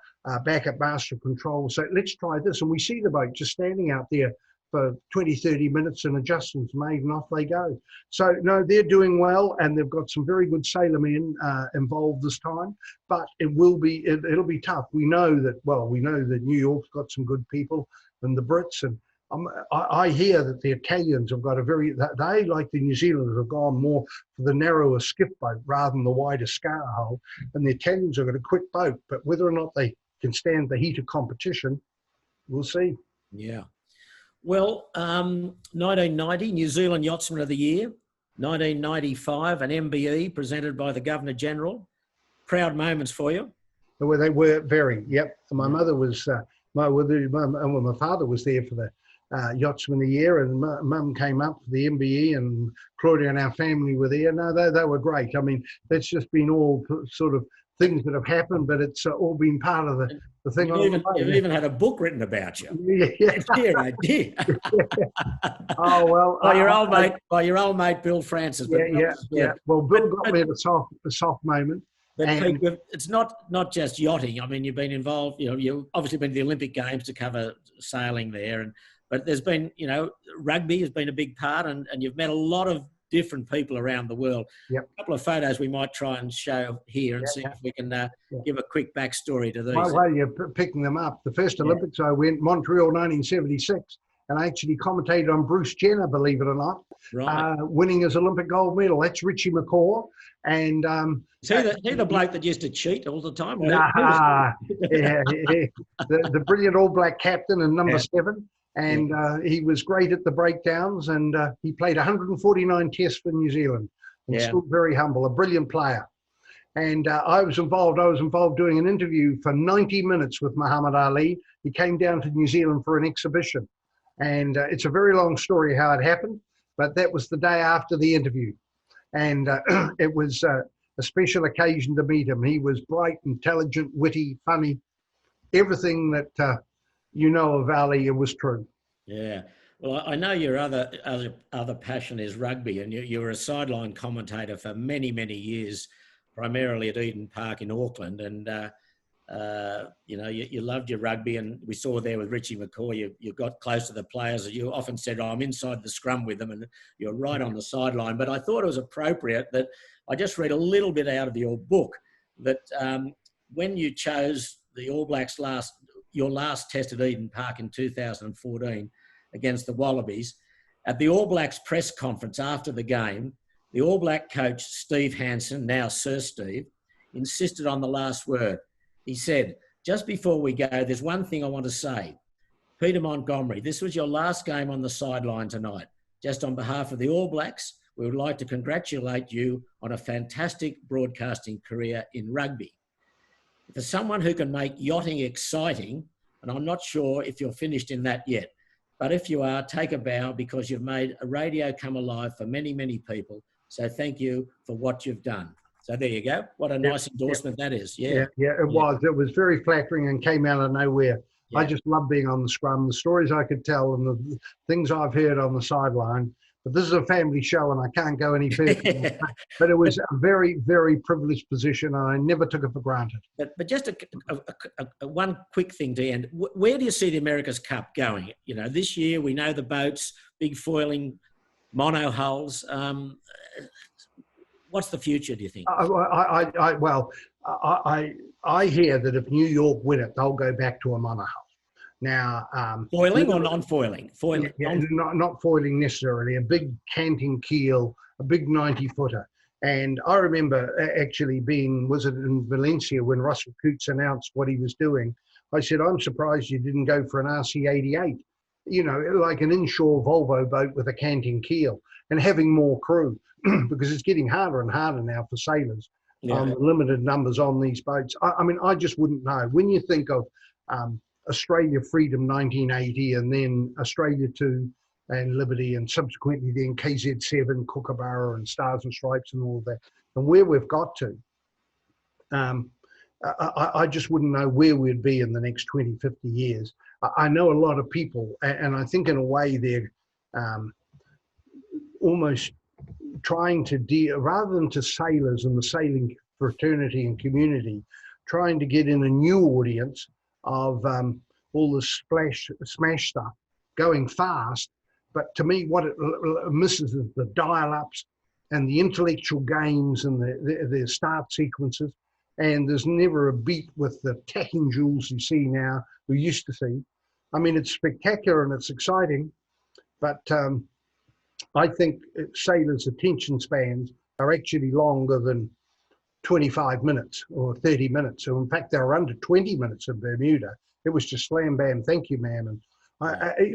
back at master control. So let's try this. And we see the boat just standing out there for 20, 30 minutes and adjustments made, and off they go. So no, they're doing well, and they've got some very good sailormen involved this time, but it'll be tough. We know that New York's got some good people, and the Brits, and I hear that the Italians have got they, like the New Zealanders, have gone more for the narrower skiff boat rather than the wider scour hull, and the Italians have got a quick boat, but whether or not they can stand the heat of competition, we'll see. Yeah. Well, 1990, New Zealand Yachtsman of the Year. 1995, an MBE presented by the Governor-General. Proud moments for you? Well, they were very, yep. My mother was, my father was there for the Yachtsman of the Year, and Mum came up for the MBE, and Claudia and our family were there. No, they were great. I mean, that's just been all sort of things that have happened, but it's all been part of the thing. You've even had a book written about you. Yeah. Dear, I did. Oh well. By your old mate Bill Francis. Yeah. Well, Bill got me at a soft moment. But it's not just yachting. I mean, you've been involved. You've obviously been to the Olympic Games to cover sailing there, but there's been, rugby has been a big part, and you've met a lot of different people around the world. Yep. A couple of photos we might try and show here and Yep, see yep. if we can Yep. give a quick backstory to these. While you're picking them up, the first Olympics I went, Montreal 1976, and I actually commentated on Bruce Jenner, believe it or not, Right. winning his Olympic gold medal. That's Richie McCaw. And Is he the bloke that used to cheat all the time? The brilliant All Black captain and number 7. And Yeah. he was great at the breakdowns, and he played 149 tests for New Zealand, and Yeah. still very humble, a brilliant player. And I was involved doing an interview for 90 minutes with Muhammad Ali. He came down to New Zealand for an exhibition. And it's a very long story how it happened, but that was the day after the interview. And it was a special occasion to meet him. He was bright, intelligent, witty, funny. Everything that you know of Ali was true. Yeah. Well, I know your other passion is rugby, and you were a sideline commentator for many, many years, primarily at Eden Park in Auckland. And, you loved your rugby, and we saw there with Richie McCaw, you got close to the players. You often said, I'm inside the scrum with them, and you're right on the sideline. But I thought it was appropriate that I just read a little bit out of your book that when you chose the All Blacks your last test at Eden Park in 2014 against the Wallabies, at the All Blacks press conference after the game, the All Black coach, Steve Hansen, now Sir Steve, insisted on the last word. He said, just before we go, there's one thing I want to say. Peter Montgomery, this was your last game on the sideline tonight. Just on behalf of the All Blacks, we would like to congratulate you on a fantastic broadcasting career in rugby. For someone who can make yachting exciting, and I'm not sure if you're finished in that yet, but if you are, take a bow, because you've made a radio come alive for many, many people. So thank you for what you've done. So there you go. What a nice endorsement that is. Yeah. It was. It was very flattering and came out of nowhere. Yeah. I just love being on the scrum, the stories I could tell and the things I've heard on the sideline. But this is a family show and I can't go any further. But it was a very, very privileged position and I never took it for granted. But just one quick thing to end. Where do you see the America's Cup going? You know, this year we know the boats, big foiling, mono hulls. What's the future, do you think? I hear that if New York win it, they'll go back to a monohull. Now, foiling or non-foiling? Foiling, not foiling necessarily. A big canting keel, a big 90-footer. And I remember actually was it in Valencia when Russell Coots announced what he was doing? I said, I'm surprised you didn't go for an RC-88. You know, like an inshore Volvo boat with a canting keel and having more crew because it's getting harder and harder now for sailors on the limited numbers on these boats. I mean, I just wouldn't know. When you think of Australia Freedom 1980 and then Australia 2 and Liberty and subsequently then KZ7, Kookaburra and Stars and Stripes and all of that, and where we've got to, I just wouldn't know where we'd be in the next 20, 50 years. I know a lot of people, and I think in a way they're almost trying to deal, rather than to sailors and the sailing fraternity and community, trying to get in a new audience of all the smash stuff, going fast. But to me, what it misses is the dial-ups and the intellectual games and the start sequences. And there's never a beat with the tacking jewels you see now, we used to see. I mean, it's spectacular and it's exciting, but I think sailors' attention spans are actually longer than 25 minutes or 30 minutes. So in fact, they were under 20 minutes in Bermuda. It was just slam, bam, thank you, ma'am. And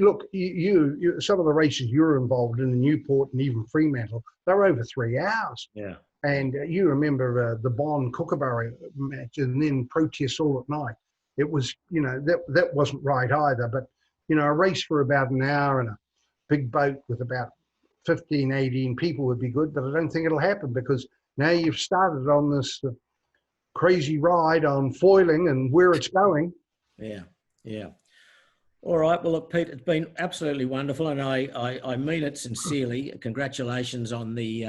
look, you some of the races you were involved in Newport and even Fremantle, they were over 3 hours. Yeah. And you remember the Bond Kookaburra match and then protests all at night. It was, you know, that wasn't right either. But, you know, a race for about an hour and a big boat with about 15, 18 people would be good. But I don't think it'll happen because now you've started on this crazy ride on foiling and where it's going. Yeah, yeah. All right. Well, look, Pete, it's been absolutely wonderful. And I mean it sincerely. Congratulations on the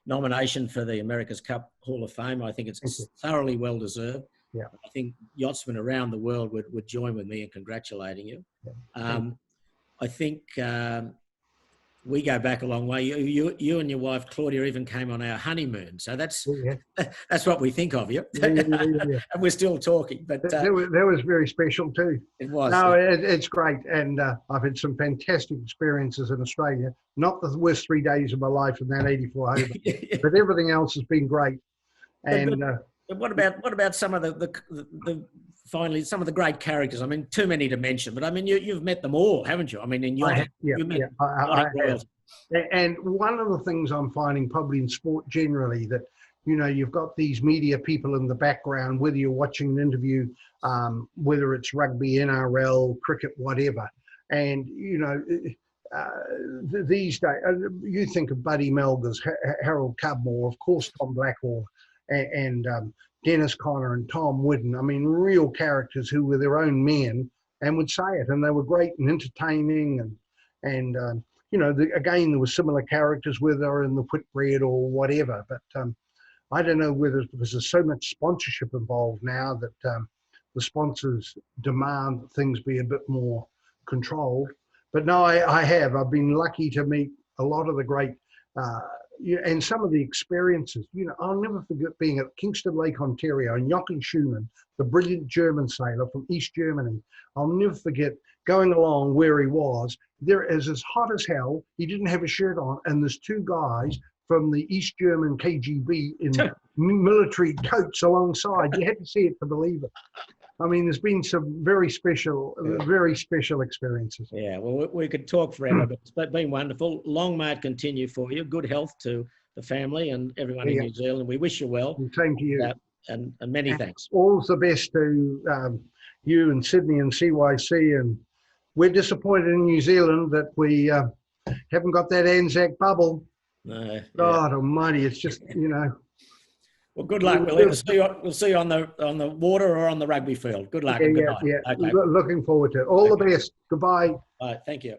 nomination for the America's Cup Hall of Fame. I think it's thoroughly well deserved. Yeah. I think yachtsmen around the world would join with me in congratulating you. Yeah. I think we go back a long way. You and your wife Claudia even came on our honeymoon, so that's that's what we think of you. And we're still talking, but that was very special too. It was. No, it's great, and I've had some fantastic experiences in Australia. Not the worst 3 days of my life in that 84 Hobart, but everything else has been great. And but what about some of the finally some of the great characters? I mean, too many to mention, but I mean, you've met them all, haven't you? I mean, you met royals. And one of the things I'm finding probably in sport generally that, you know, you've got these media people in the background, whether you're watching an interview, whether it's rugby, NRL, cricket, whatever. And, you know, these days, you think of Buddy Melgers, Harold Cudmore, of course, Tom Blackwell, and Dennis Conner and Tom Whidden. I mean, real characters who were their own men and would say it. And they were great and entertaining. And you know, again, there were similar characters, whether in the Whitbread or whatever. But I don't know whether because there's so much sponsorship involved now that the sponsors demand that things be a bit more controlled. But no, I've been lucky to meet a lot of the great, and some of the experiences. You know, I'll never forget being at Kingston Lake, Ontario, and Jochen Schumann, the brilliant German sailor from East Germany. I'll never forget going along where he was. There is as hot as hell. He didn't have a shirt on, and there's two guys from the East German KGB in military coats alongside. You had to see it to believe it. I mean, there's been some very special experiences. Yeah, well, we could talk forever, but it's been wonderful. Long may it continue for you. Good health to the family and everyone in New Zealand. We wish you well. And same to you. And many thanks. All the best to you and Sydney and CYC. And we're disappointed in New Zealand that we haven't got that Anzac bubble. No, God almighty, it's just, you know. Well, good luck. We'll see you on the water or on the rugby field. Good luck and good night. Okay. Looking forward to it. All the best. Goodbye. All right, thank you.